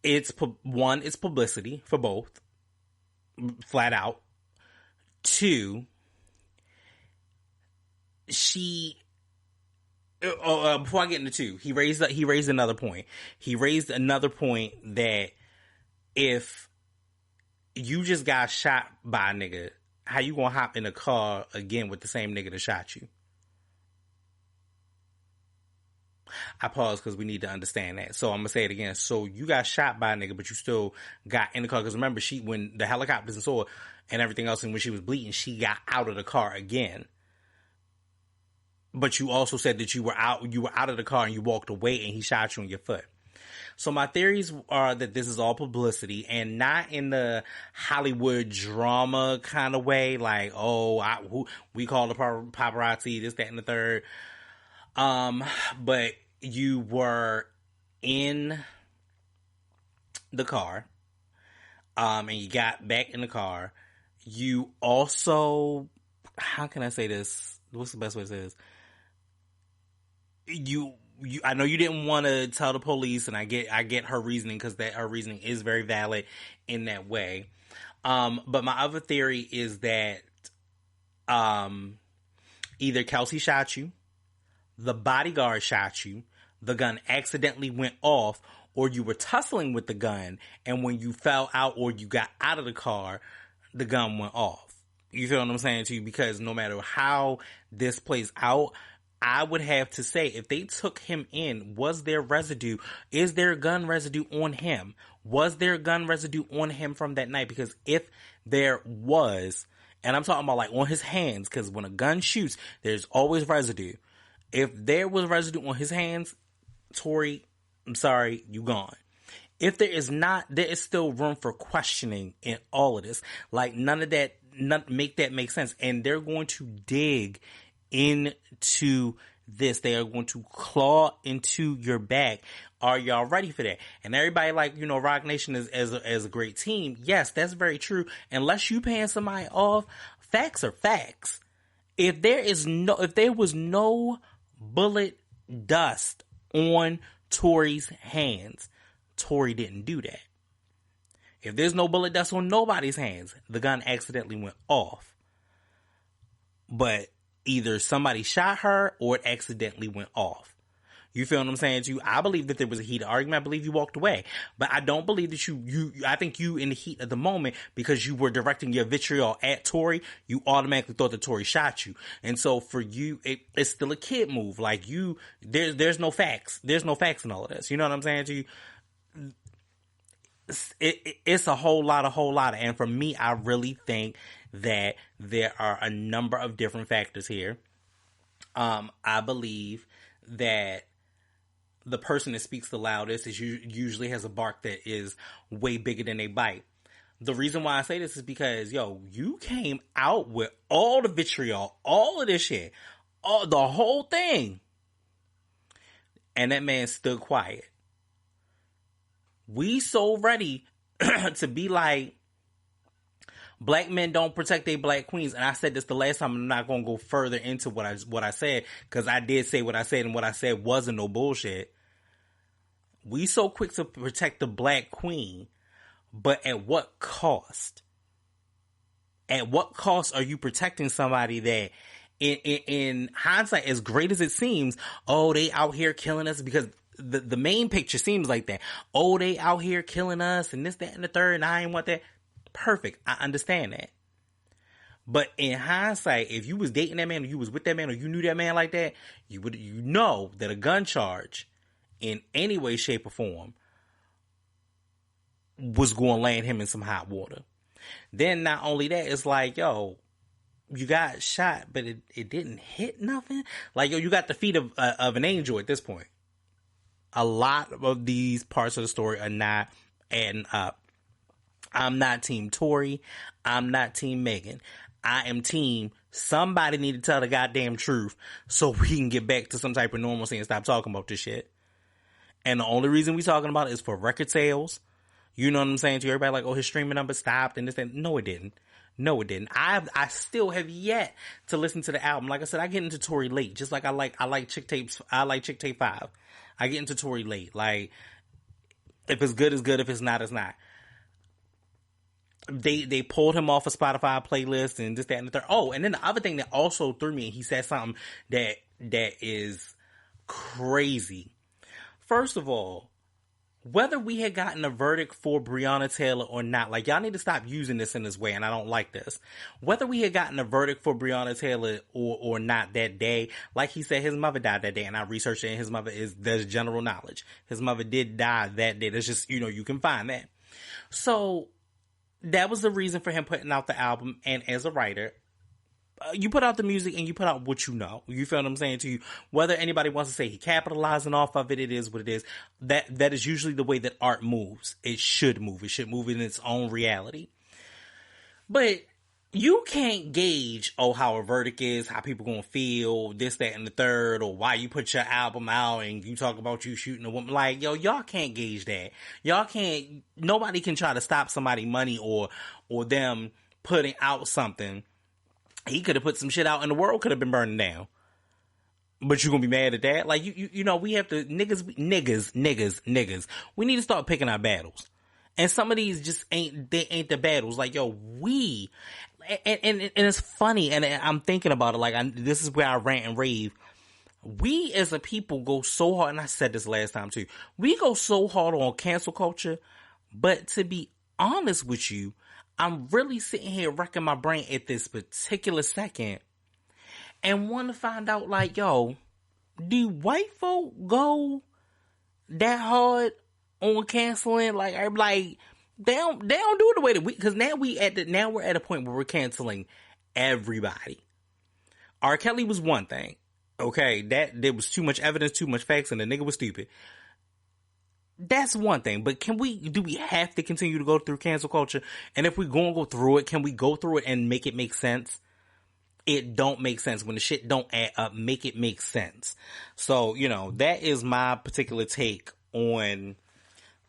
It's publicity for both. Flat out. 2, before I get into 2, he raised another point. He raised another point that if you just got shot by a nigga, how you gonna hop in a car again with the same nigga that shot you? I pause because we need to understand that. So I'm going to say it again. So you got shot by a nigga, but you still got in the car. Because remember, when the helicopters and saw and everything else, and when she was bleeding, she got out of the car again. But you also said that you were out of the car and you walked away and he shot you in your foot. So my theories are that this is all publicity and not in the Hollywood drama kind of way. Like, we call the paparazzi, this, that, and the third. But you were in the car, and you got back in the car. You also, how can I say this? What's the best way to say this? I know you didn't want to tell the police, and I get her reasoning because her reasoning is very valid in that way. But my other theory is that, either Kelsey shot you, the bodyguard shot you, the gun accidentally went off, or you were tussling with the gun, and when you fell out or you got out of the car, the gun went off. You feel what I'm saying to you? Because no matter how this plays out, I would have to say, if they took him in, was there residue? Is there gun residue on him? Was there gun residue on him from that night? Because if there was, and I'm talking about like on his hands, because when a gun shoots, there's always residue. If there was residue on his hands, Tory, I'm sorry, you gone. If there is not, there is still room for questioning in all of this. Like none of that, make that make sense. And they're going to dig into this. They are going to claw into your back. Are y'all ready for that? And everybody like, Rock Nation is as a great team. Yes, that's very true. Unless you paying somebody off, facts are facts. If there was no bullet dust on Tory's hands, Tory didn't do that. If there's no bullet dust on nobody's hands, the gun accidentally went off. But either somebody shot her or it accidentally went off. You feel what I'm saying to you? I believe that there was a heated argument. I believe you walked away. But I don't believe that I think you in the heat of the moment, because you were directing your vitriol at Tory, you automatically thought that Tory shot you. And so for you, it's still a kid move. Like there's no facts. There's no facts in all of this. You know what I'm saying to you? It's a whole lot. And for me, I really think that there are a number of different factors here. I believe that the person that speaks the loudest usually has a bark that is way bigger than they bite. The reason why I say this is because, you came out with all the vitriol, all of this shit, the whole thing. And that man stood quiet. We so ready to be like, black men don't protect their black queens. And I said this the last time. I'm not going to go further into what I said, because I did say what I said, and what I said wasn't no bullshit. We so quick to protect the black queen, but at what cost? At what cost are you protecting somebody that, in hindsight, as great as it seems, they out here killing us? Because the main picture seems like that. They out here killing us and this, that, and the third, and I ain't want that. Perfect. I understand that. But in hindsight, if you was dating that man, or you was with that man, or you knew that man like that, you know that a gun charge in any way, shape, or form was going to land him in some hot water. Then not only that, it's like, you got shot, but it didn't hit nothing. Like, you got the feet of an angel at this point. A lot of these parts of the story are not adding up. I'm not team Tory. I'm not team Megan. I am team somebody need to tell the goddamn truth so we can get back to some type of normalcy and stop talking about this shit. And the only reason we talking about it is for record sales. You know what I'm saying to everybody? Like, his streaming number stopped and this and no, it didn't. No, it didn't. I still have yet to listen to the album. Like I said, I get into Tory late, just like I like Chick Tapes. I like Chick Tape 5. I get into Tory late. Like, if it's good, it's good. If it's not, it's not. They pulled him off a Spotify playlist and this, that, and the third. Oh, and then the other thing that also threw me, and he said something that is crazy. First of all, whether we had gotten a verdict for Breonna Taylor or not, like, y'all need to stop using this in this way, and I don't like this. Whether we had gotten a verdict for Breonna Taylor or not that day, like he said, his mother died that day, and I researched it, and his mother there's general knowledge. His mother did die that day. That's just, you can find that. So, that was the reason for him putting out the album, and as a writer, you put out the music and you put out what you know. You feel what I'm saying to you? Whether anybody wants to say he capitalizing off of it, it is what it is. That is usually the way that art moves. It should move. It should move in its own reality. But you can't gauge, how a verdict is, how people gonna feel, this, that, and the third, or why you put your album out and you talk about you shooting a woman. Like, y'all can't gauge that. Nobody can try to stop somebody money or them putting out something. He could have put some shit out and the world could have been burning down. But you gonna be mad at that? Like, we have to, niggas. We need to start picking our battles. And some of these just ain't the battles. Like, and it's funny, and I'm thinking about it, like, this is where I rant and rave. we as a people go so hard, and I said this last time too, we go so hard on cancel culture, but to be honest with you, I'm really sitting here wrecking my brain at this particular second and want to find out, like, yo, do white folk go that hard on canceling? Like, I'm like, they don't do it the way that we, because now we're at a point where we're canceling everybody. R. Kelly was one thing. Okay, that there was too much evidence, too much facts, and the nigga was stupid. That's one thing, but do we have to continue to go through cancel culture? And if we're going to go through it, can we go through it and make it make sense? It don't make sense. When the shit don't add up, make it make sense. So, that is my particular take on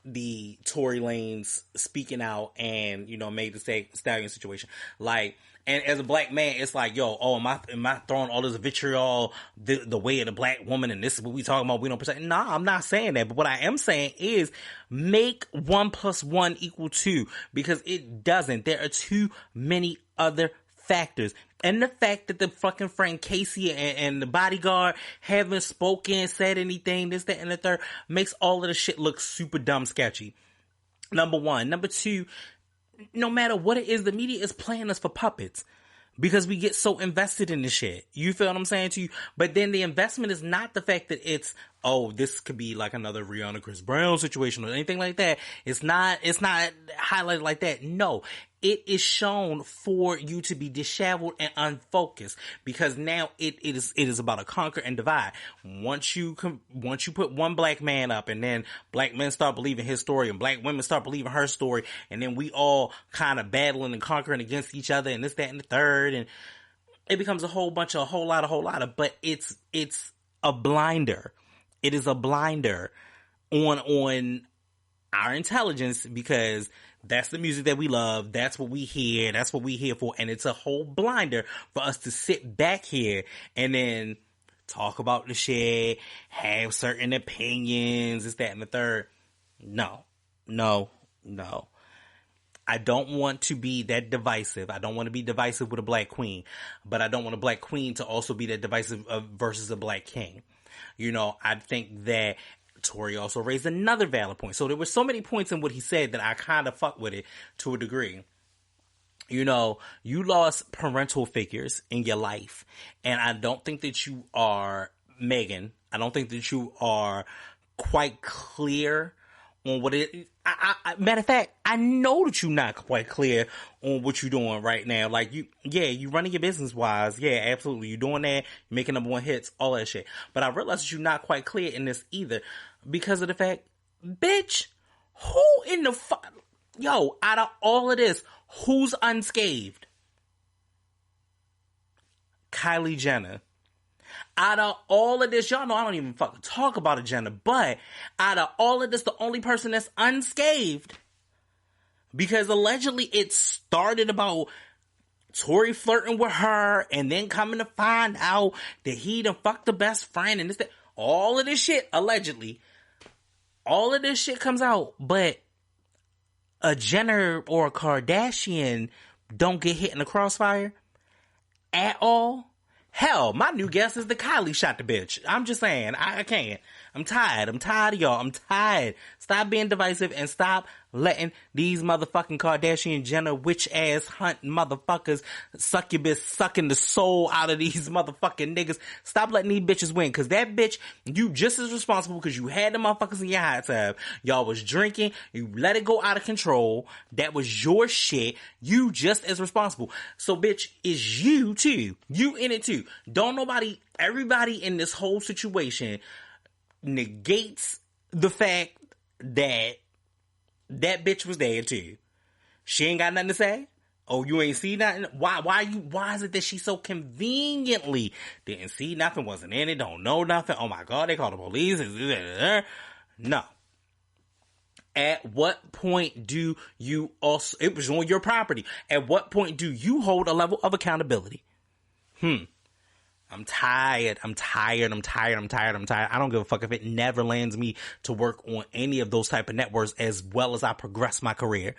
the Tory Lanez speaking out and, Meg Thee Stallion situation. Like, and as a black man, it's like, yo, am I throwing all this vitriol the way of the black woman, and this is what we talking about, we don't protect? Nah, I'm not saying that. But what I am saying is make 1 + 1 = 2, because it doesn't. There are too many other factors. And the fact that the fucking Frank Casey and the bodyguard haven't spoken, said anything, this, that, and the third, makes all of the shit look super dumb sketchy. Number one. Number two, no matter what it is, the media is playing us for puppets. Because we get so invested in this shit. You feel what I'm saying to you? But then the investment is not the fact that it's, this could be like another Rihanna Chris Brown situation or anything like that. It's not highlighted like that. No. It is shown for you to be disheveled and unfocused, because now it is about a conquer and divide. Once you put one black man up, and then black men start believing his story, and black women start believing her story, and then we all kind of battling and conquering against each other, and this, that, and the third, and it becomes a whole lot of, but it's a blinder. It is a blinder on our intelligence, because that's the music that we love. That's what we hear. That's what we're here for. And it's a whole blinder for us to sit back here and then talk about the shit, have certain opinions, this, that, and the third. No. I don't want to be that divisive. I don't want to be divisive with a black queen, but I don't want a black queen to also be that divisive versus a black king. I think that Tory also raised another valid point. So there were so many points in what he said that I kind of fuck with it to a degree. You lost parental figures in your life, and I don't think that you are Megan. I don't think that you are quite clear on what it. Matter of fact, I know that you're not quite clear on what you're doing right now. Like, you running your business wise. Yeah, absolutely. You're doing that. You're making #1 hits, all that shit. But I realize that you're not quite clear in this either, because of the fact, bitch, who in the fuck, out of all of this, who's unscathed? Kylie Jenner. Out of all of this, y'all know I don't even fucking talk about a Jenner, but out of all of this, the only person that's unscathed, because allegedly it started about Tory flirting with her, and then coming to find out that he done fucked the best friend, and this, that, all of this shit, allegedly, all of this shit comes out, but a Jenner or a Kardashian don't get hit in the crossfire at all. Hell, my new guess is the Kylie shot the bitch. I'm just saying, I can't. I'm tired. I'm tired of y'all. I'm tired. Stop being divisive and stop letting these motherfucking Kardashian Jenner witch ass hunt motherfuckers succubus sucking the soul out of these motherfucking niggas. Stop letting these bitches win, cause that bitch, you just as responsible, cause you had the motherfuckers in your hot tub. Y'all was drinking. You let it go out of control. That was your shit. You just as responsible. So bitch, is you too. You in it too. Everybody in this whole situation negates the fact that that bitch was there too. She ain't got nothing to say. Oh, you ain't see nothing? Why is it that she so conveniently didn't see nothing, wasn't in it, don't know nothing? Oh my God, they called the police. No. At what point do you also, it was on your property. At what point do you hold a level of accountability? I'm tired. I don't give a fuck if it never lands me to work on any of those type of networks as well as I progress my career.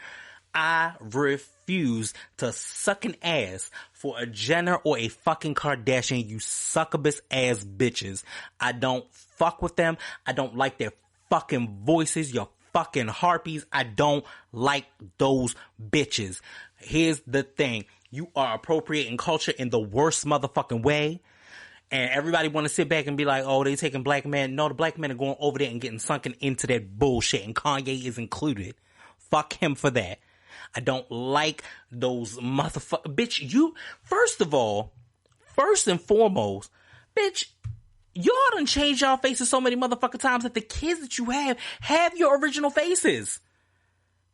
I refuse to suck an ass for a Jenner or a fucking Kardashian, you succubus ass bitches. I don't fuck with them. I don't like their fucking voices, your fucking harpies. I don't like those bitches. Here's the thing. You are appropriating culture in the worst motherfucking way. And everybody want to sit back and be like, oh, they taking black men. No, the black men are going over there and getting sunken into that bullshit. And Kanye is included. Fuck him for that. I don't like those motherfuckers. Bitch, you, first of all, first and foremost, bitch, y'all done changed y'all faces so many motherfucking times that the kids that you have your original faces.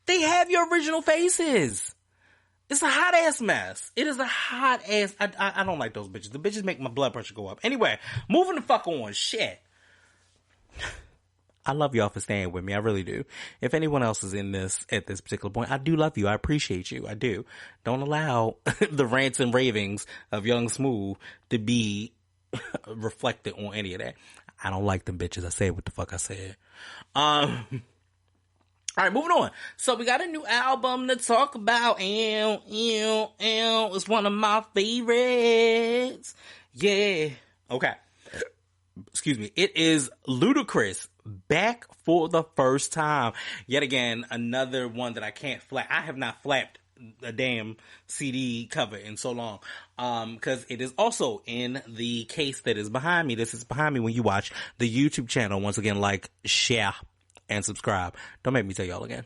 They have your original faces. It's a hot ass mess. It is a hot ass. I don't like those bitches. The bitches make my blood pressure go up. Anyway, moving the fuck on. Shit. I love y'all for staying with me. I really do. If anyone else is in this at this particular point, I do love you. I appreciate you. I do. Don't allow the rants and ravings of Young Smooth to be reflected on any of that. I don't like them bitches. I said what the fuck I said. All right, moving on. So we got a new album to talk about. It's one of my favorites. Yeah. Okay. Excuse me. It is Ludacris back for the first time. Yet again, another one that I can't flap. I have not flapped a damn CD cover in so long. Cause it is also in the case that is behind me. This is behind me when you watch the YouTube channel. Once again, like, share, and subscribe. Don't make me tell y'all again.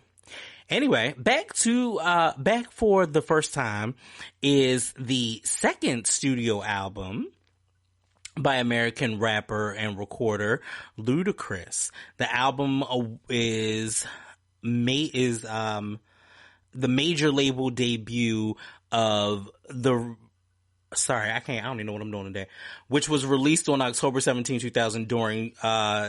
Anyway, back for the first time is the second studio album by American rapper and recorder Ludacris. The album is the major label debut of I don't even know what I'm doing today. Which was released on October 17, 2000 during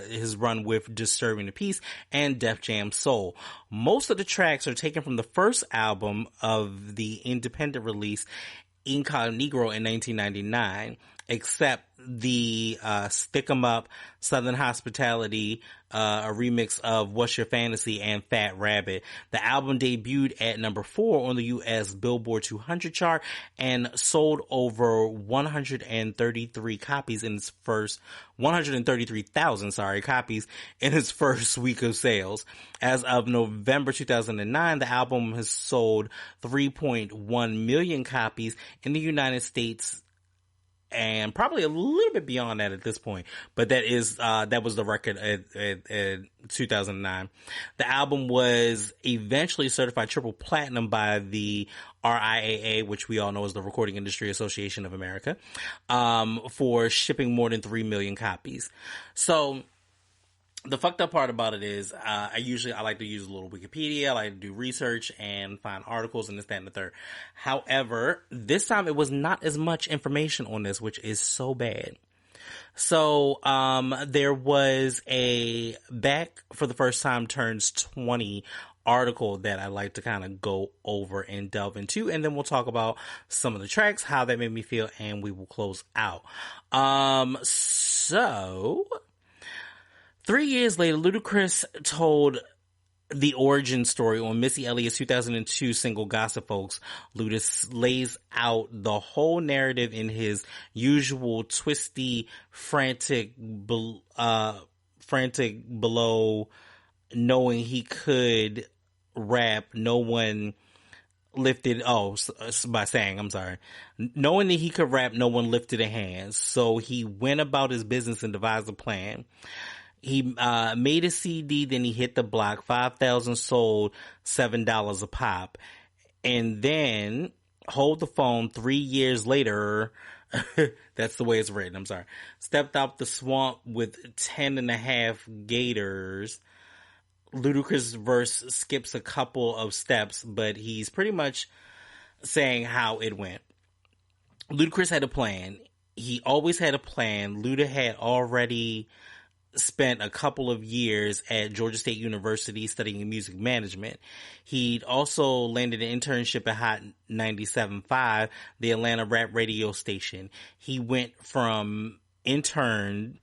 his run with Disturbing the Peace and Def Jam Soul. Most of the tracks are taken from the first album of the independent release Incognegro in 1999, except the Stick 'Em Up, Southern Hospitality, a remix of What's Your Fantasy, and Fat Rabbit. The album debuted at number 4 on the U.S. Billboard 200 chart and sold over 133 copies in its first 133,000 copies in its first week of sales. As of November 2009, the album has sold 3.1 million copies in the United States and probably a little bit beyond that at this point. But that was the record at 2009. The album was eventually certified triple platinum by the RIAA, which we all know is the Recording Industry Association of America, for shipping more than 3 million copies. So, the fucked up part about it is, I like to use a little Wikipedia, I like to do research and find articles and this, that, and the third. However, this time it was not as much information on this, which is so bad. So, there was a Back for the First Time Turns 20 article that I like to kind of go over and delve into, and then we'll talk about some of the tracks, how that made me feel, and we will close out. 3 years later, Ludacris told the origin story on Missy Elliott's 2002 single Gossip Folks. Ludacris lays out the whole narrative in his usual twisty, frantic below, knowing he could rap, knowing that he could rap, no one lifted a hand. So he went about his business and devised a plan. He made a CD, then he hit the block. 5,000 sold, $7 a pop. And then, hold the phone, 3 years later, that's the way it's written, I'm sorry, stepped out the swamp with 10.5 gators. Ludacris' verse skips a couple of steps, but he's pretty much saying how it went. Ludacris had a plan. He always had a plan. Luda had already spent a couple of years at Georgia State University studying music management. He'd also landed an internship at Hot 97.5, the Atlanta rap radio station. He went from intern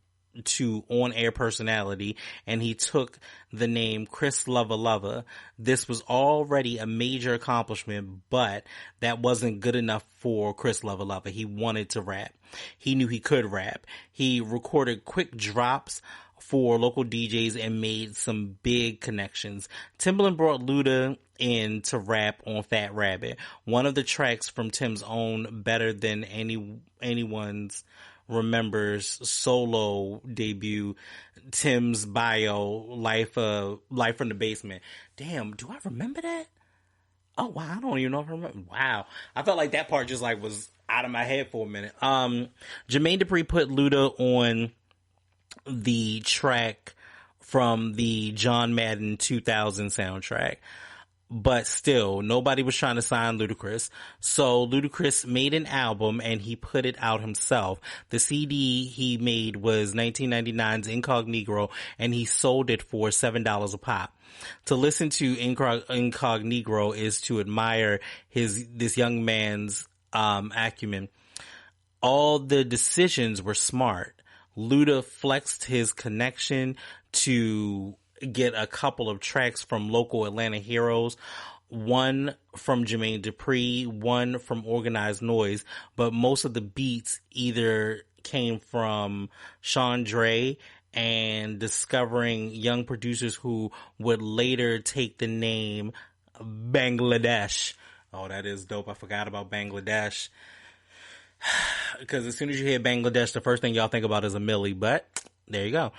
to on-air personality, and he took the name Chris Lover Lover. This was already a major accomplishment, but that wasn't good enough for Chris Lover Lover. He wanted to rap. He knew he could rap. He recorded quick drops for local DJs and made some big connections. Timbaland brought Luda in to rap on Fat Rabbit, one of the tracks from Tim's own Better Than Anyone's remembers solo debut, Tim's bio, Life from the Basement. Damn, do I remember that? Oh wow, I don't even know if I remember. Wow. I felt like that part just like was out of my head for a minute. Jermaine Dupri put Luda on the track from the John Madden 2000 soundtrack. But still, nobody was trying to sign Ludacris. So Ludacris made an album and he put it out himself. The CD he made was 1999's Incognito, and he sold it for $7 a pop. To listen to Incognito is to admire this young man's acumen. All the decisions were smart. Luda flexed his connection to get a couple of tracks from local Atlanta heroes, one from Jermaine Dupri, one from Organized Noise, but most of the beats either came from Sean Dre and discovering young producers who would later take the name Bangladesh. Oh, that is dope. I forgot about Bangladesh. Because as soon as you hear Bangladesh, the first thing y'all think about is a Millie, but there you go.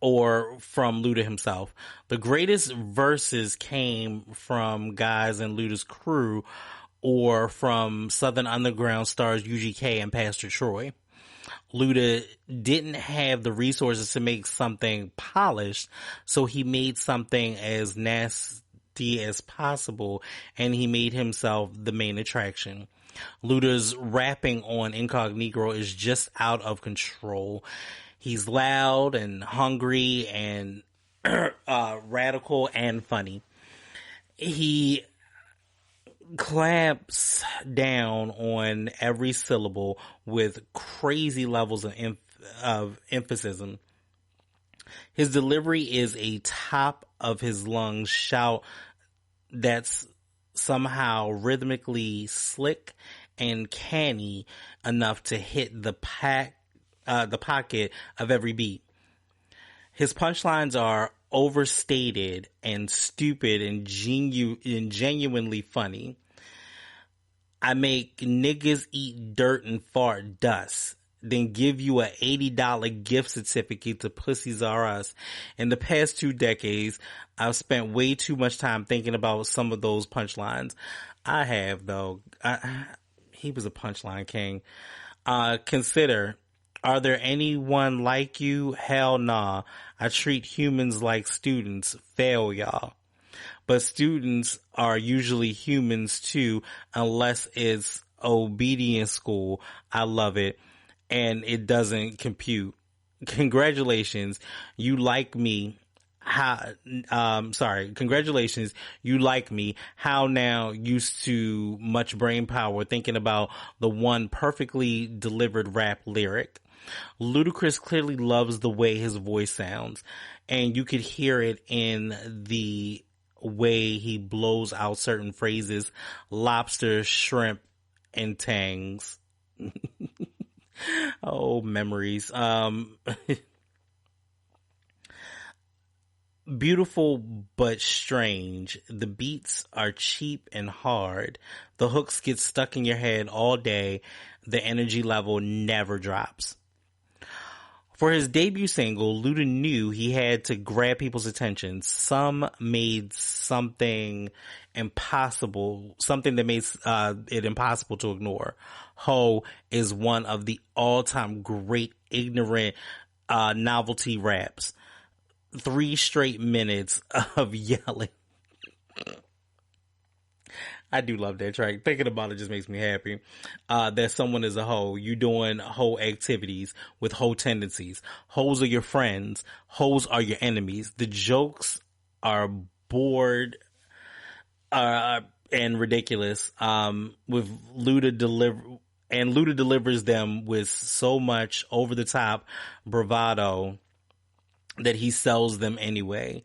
Or from Luda himself. The greatest verses came from guys in Luda's crew or from Southern Underground stars UGK and Pastor Troy. Luda didn't have the resources to make something polished, so he made something as nasty as possible, and he made himself the main attraction. Luda's rapping on Incognito is just out of control. He's loud and hungry and radical and funny. He clamps down on every syllable with crazy levels of emphasis. His delivery is a top of his lungs shout that's somehow rhythmically slick and canny enough to hit the pocket of every beat. His punchlines are overstated and stupid and genuinely funny. I make niggas eat dirt and fart dust, then give you a $80 gift certificate to Pussies R Us. In the past 2 decades, I've spent way too much time thinking about some of those punchlines. I have, though. He was a punchline king. Consider, are there anyone like you? Hell nah. I treat humans like students. Fail y'all. But students are usually humans too, unless it's obedience school. I love it. And it doesn't compute. Congratulations. You like me. Congratulations. You like me. How now used to much brain power thinking about the one perfectly delivered rap lyric. Ludacris clearly loves the way his voice sounds, and you could hear it in the way he blows out certain phrases: lobster, shrimp, and tangs. Oh, memories. Beautiful but strange. The beats are cheap and hard. The hooks get stuck in your head all day. The energy level never drops. For his debut single, Luda knew he had to grab people's attention. Some made something that made it impossible to ignore. Ho is one of the all-time great ignorant novelty raps. 3 straight minutes of yelling. I do love that track. Thinking about it just makes me happy. That someone is a hoe. You doing hoe activities with hoe tendencies. Hoes are your friends. Hoes are your enemies. The jokes are bored and ridiculous. With Luda And Luda delivers them with so much over the top bravado that he sells them anyway.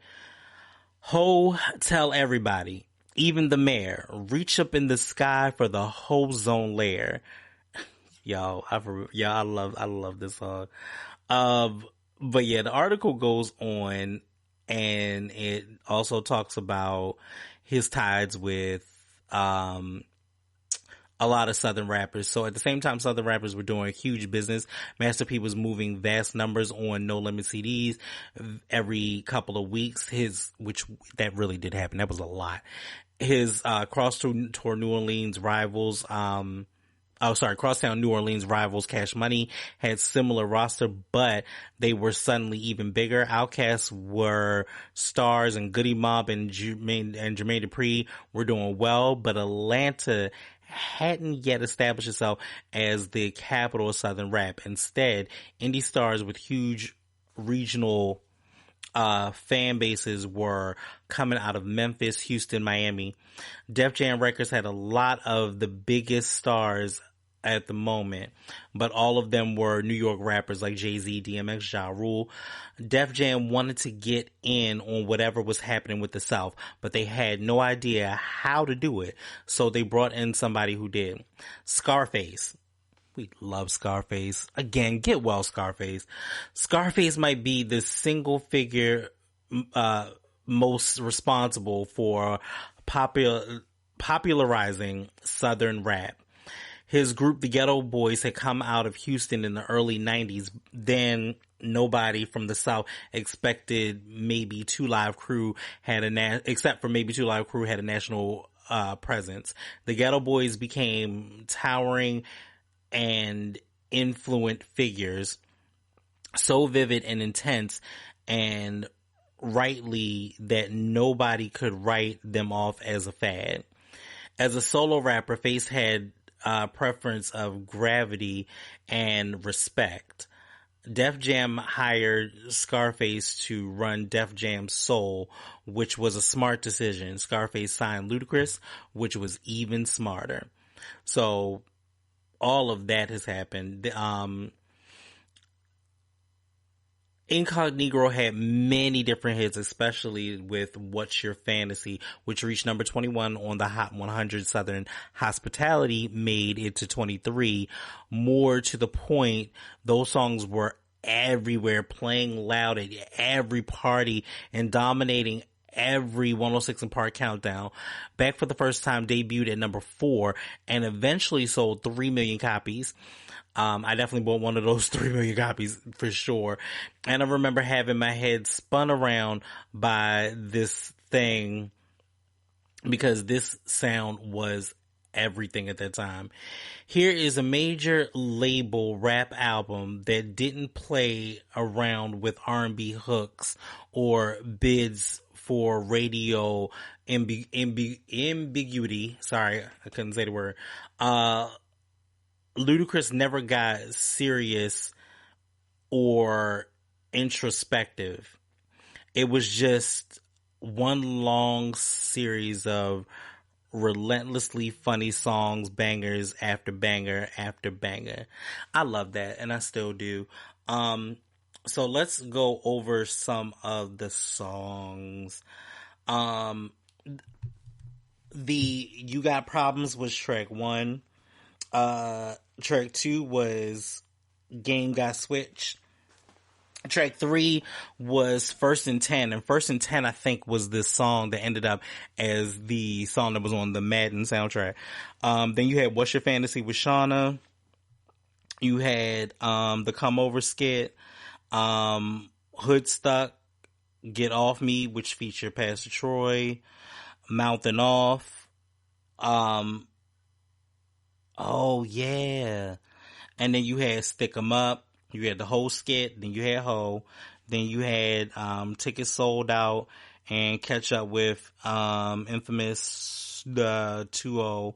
Ho, tell everybody, even the mayor, reach up in the sky for the ozone layer. Yo, I love this song. But yeah, the article goes on, and it also talks about his ties with, a lot of Southern rappers. So at the same time, Southern rappers were doing huge business. Master P was moving vast numbers on No Limit CDs every couple of weeks. Which that really did happen. That was a lot. His, cross tour New Orleans rivals, Crosstown New Orleans rivals Cash Money had similar roster, but they were suddenly even bigger. Outkast were stars, and Goody Mob and Jermaine Dupri were doing well, but Atlanta hadn't yet established itself as the capital of Southern rap. Instead, indie stars with huge regional fan bases were coming out of Memphis, Houston, Miami. Def Jam Records had a lot of the biggest stars at the moment, but all of them were New York rappers like Jay-Z, DMX, Ja Rule. Def Jam wanted to get in on whatever was happening with the South, but they had no idea how to do it, so they brought in somebody who did. Scarface. We love Scarface. Again, get well, Scarface. Scarface might be the single figure most responsible for popularizing Southern rap. His group, the Ghetto Boys, had come out of Houston in the early 90s. Then nobody from the South expected maybe Two Live Crew had a national presence. The Ghetto Boys became towering and influent figures, so vivid and intense and rightly that nobody could write them off as a fad. As a solo rapper, Face had preference of gravity and respect. Def Jam hired Scarface to run Def Jam Soul, which was a smart decision. Scarface signed Ludacris, which was even smarter. So all of that has happened. Incognito had many different hits, especially with What's Your Fantasy, which reached number 21 on the Hot 100. Southern Hospitality made it to 23. More to the point, those songs were everywhere, playing loud at every party and dominating every 106 and Park countdown. Back for the first time debuted at number 4 and eventually sold 3 million copies. I definitely bought one of those 3 million copies for sure. And I remember having my head spun around by this thing because this sound was everything at that time. Here is a major label rap album that didn't play around with R&B hooks or bids for radio ambiguity. Sorry, I couldn't say the word. Ludacris never got serious or introspective. It was just one long series of relentlessly funny songs, bangers after banger after banger. I love that, and I still do. So let's go over some of the songs. The You Got Problems was track 1. Track 2 was Game Got Switched. Track 3 was First and 10, and First and 10 I think was this song that ended up as the song that was on the Madden soundtrack. Then you had What's Your Fantasy with Shauna. You had the Come Over skit, Hood Stuck, Get Off Me, which featured Pastor Troy, Mouthing Off. Oh yeah. And then you had Stick 'Em Up. You had the whole skit. Then you had Ho. Then you had Tickets Sold Out and Catch Up with Infamous, the 2-0,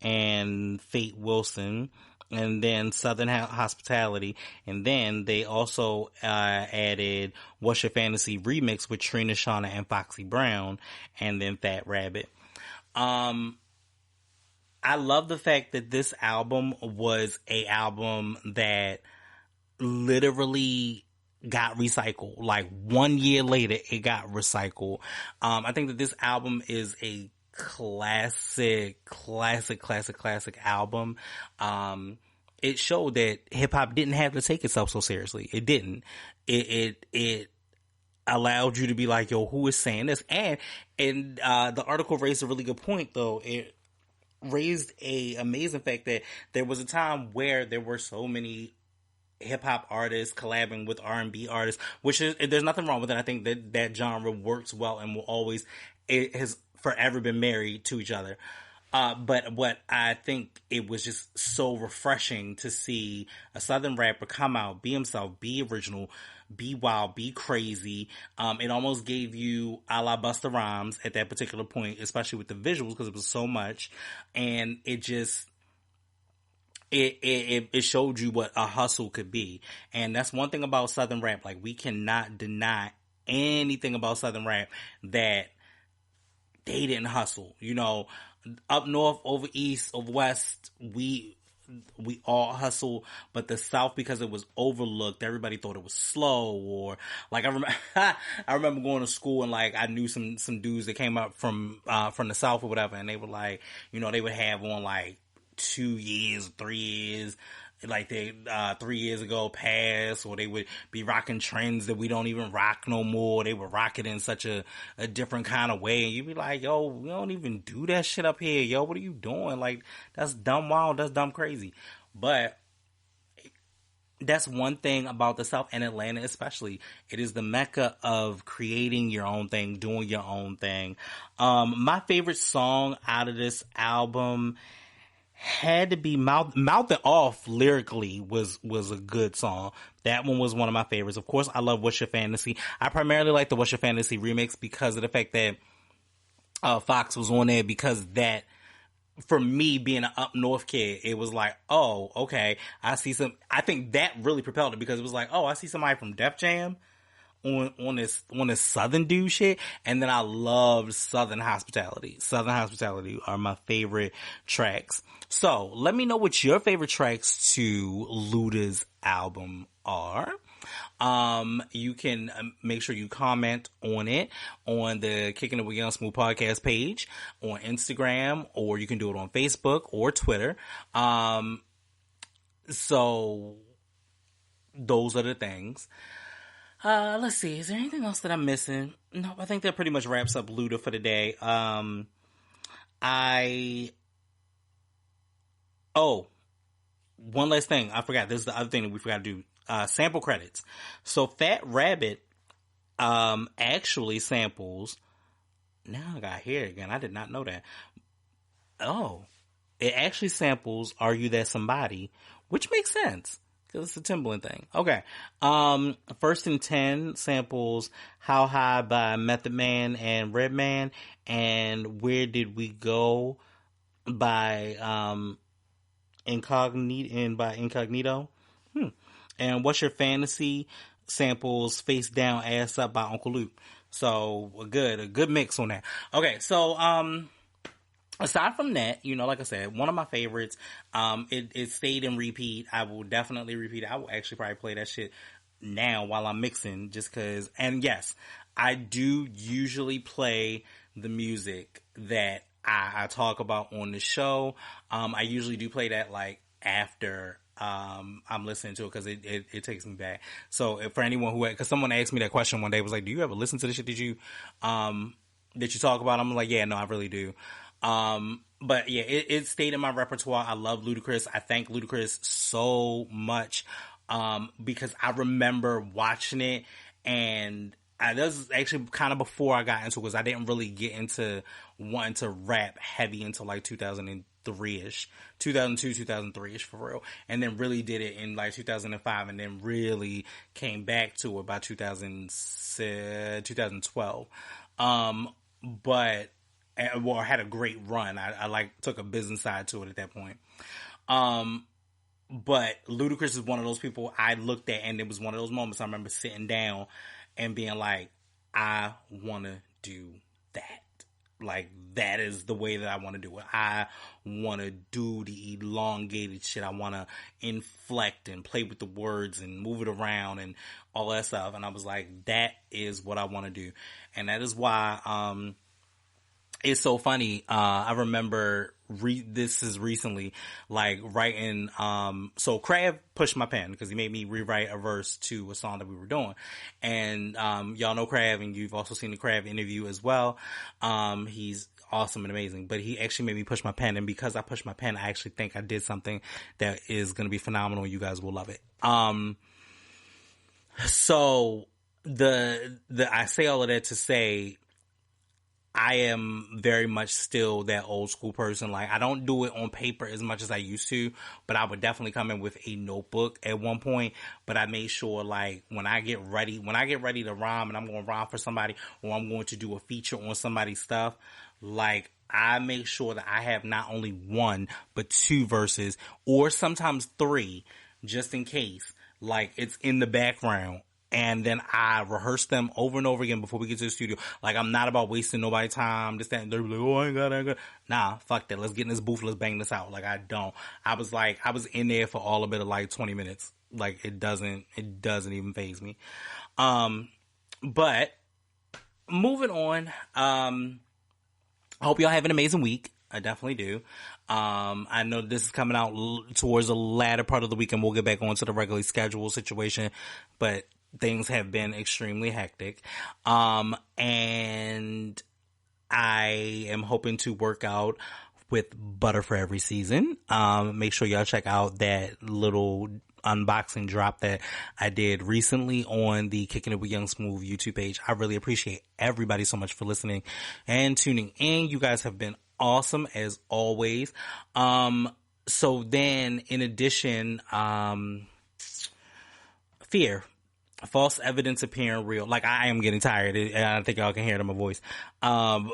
and Fate Wilson. And then Southern Hospitality. And then they also added What's Your Fantasy remix with Trina, Shauna, and Foxy Brown. And then Fat Rabbit. I love the fact that this album was a album that literally got recycled. Like 1 year later, it got recycled. I think that this album is a classic album. It showed that hip hop didn't have to take itself so seriously. It didn't. It allowed you to be like, yo, who is saying this? And the article raised a really good point though. It raised a amazing fact that there was a time where there were so many hip hop artists collabing with R&B artists, which is, there's nothing wrong with it. I think that genre works well and will always, it has forever been married to each other. But what I think it was just so refreshing to see a Southern rapper come out, be himself, be original, be wild, be crazy. It almost gave you a la Busta Rhymes at that particular point, especially with the visuals, because it was so much. And it just, it showed you what a hustle could be. And that's one thing about Southern rap. Like, we cannot deny anything about Southern rap that they didn't hustle. You know, up north, over east, over west, we all hustle, but the South, because it was overlooked, everybody thought it was slow. Or like, I remember going to school and like I knew some dudes that came up from the South or whatever, and they were like, you know, they would have on like 2 years, 3 years, like they 3 years ago passed, or they would be rocking trends that we don't even rock no more. They would rock it in such a different kind of way, and you'd be like, yo, we don't even do that shit up here. Yo, what are you doing? Like, that's dumb wild, that's dumb crazy. But that's one thing about the South, and Atlanta especially. It is the mecca of creating your own thing, doing your own thing. My favorite song out of this album had to be Mouth It Off. Lyrically was a good song. That one was one of my favorites. Of course, I love What's Your Fantasy. I primarily like the What's Your Fantasy remix because of the fact that Fox was on there, because that, for me being an up north kid, it was like, oh, okay, I think that really propelled it, because it was like, oh, I see somebody from Def Jam on this Southern dude shit. And then I loved Southern Hospitality. Southern Hospitality are my favorite tracks. So let me know what your favorite tracks to Luda's album are. You can make sure you comment on it on the Kicking It with Young Smooth podcast page on Instagram, or you can do it on Facebook or Twitter. So those are the things. Let's see. Is there anything else that I'm missing? No, I think that pretty much wraps up Luda for the day. One last thing. I forgot. This is the other thing that we forgot to do. Sample credits. So Fat Rabbit, actually samples. Now I gotta hear it again. I did not know that. Oh, it actually samples Are You That Somebody, which makes sense. It's a Timbaland thing. Okay. First and 10 samples How High by Method Man and Redman, and Where Did We Go by Incognito. And What's Your Fantasy samples Face Down Ass Up by Uncle Luke. So a good mix on that. Okay, so aside from that, you know, like I said, one of my favorites, it stayed in repeat. I will definitely repeat it. I will actually probably play that shit now while I'm mixing, just cause, and yes, I do usually play the music that I talk about on the show. I usually do play that like after I'm listening to it, because it takes me back. So for anyone who, because someone asked me that question one day, was like, do you ever listen to the shit that you talk about? I'm like, yeah, no, I really do. But yeah, it stayed in my repertoire. I love Ludacris. I thank Ludacris so much, because I remember watching it, and this is actually kind of before I got into it, because I didn't really get into wanting to rap heavy until like 2003-ish, 2002, 2003-ish for real. And then really did it in like 2005, and then really came back to it by 2012. But well, I had a great run. I like took a business side to it at that point. But Ludacris is one of those people I looked at, and it was one of those moments I remember sitting down and being like, I want to do that. Like, that is the way that I want to do it. I want to do the elongated shit. I want to inflect and play with the words and move it around and all that stuff. And I was like, that is what I want to do. And that is why, it's so funny. I remember this is recently, like, writing, so Crav pushed my pen because he made me rewrite a verse to a song that we were doing. And, y'all know Crav, and you've also seen the Crav interview as well. He's awesome and amazing, but he actually made me push my pen. And because I pushed my pen, I actually think I did something that is going to be phenomenal. You guys will love it. So I say all of that to say, I am very much still that old school person. Like, I don't do it on paper as much as I used to, but I would definitely come in with a notebook at one point. But I made sure, like, when I get ready to rhyme and I'm going to rhyme for somebody, or I'm going to do a feature on somebody's stuff, like, I make sure that I have not only one, but 2 verses, or sometimes 3, just in case. Like, it's in the background. And then I rehearse them over and over again before we get to the studio. Like, I'm not about wasting nobody's time. This, that, and they're like, oh, I ain't got. Nah, fuck that. Let's get in this booth. Let's bang this out. Like, I don't. I was in there for all of it of like 20 minutes. Like, it doesn't even faze me. But moving on. I hope y'all have an amazing week. I definitely do. I know this is coming out towards the latter part of the week, and we'll get back onto the regularly scheduled situation, but things have been extremely hectic. And I am hoping to work out with Butter for Every Season. Make sure y'all check out that little unboxing drop that I did recently on the Kicking It With Young Smooth YouTube page. I really appreciate everybody so much for listening and tuning in. You guys have been awesome as always. So then, in addition, fear. False evidence appearing real. Like, I am getting tired, and I think y'all can hear it in my voice. Probably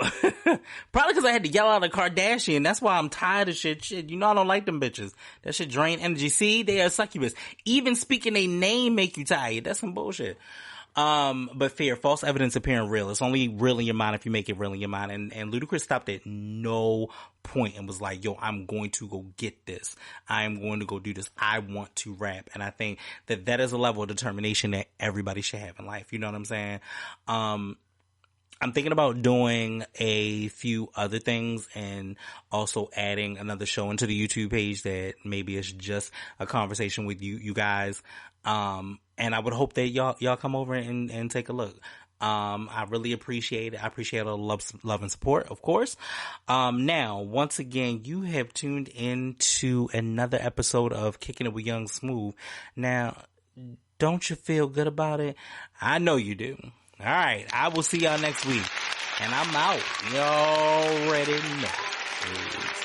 because I had to yell out a Kardashian. That's why I'm tired of shit. You know I don't like them bitches. That shit drain energy. See, they are succubus. Even speaking a name make you tired. That's some bullshit. But fear, false evidence appearing real. It's only real in your mind if you make it real in your mind. And Ludacris stopped at no point and was like, yo, I'm going to go get this. I'm going to go do this. I want to rap. And I think that is a level of determination that everybody should have in life. You know what I'm saying? I'm thinking about doing a few other things and also adding another show into the YouTube page that maybe it's just a conversation with you guys. And I would hope that y'all come over and take a look. I really appreciate it. I appreciate all the love and support, of course. Now, once again, you have tuned into another episode of Kicking It With Young Smooth. Now, don't you feel good about it? I know you do. All right. I will see y'all next week. And I'm out. Y'all already know. Peace.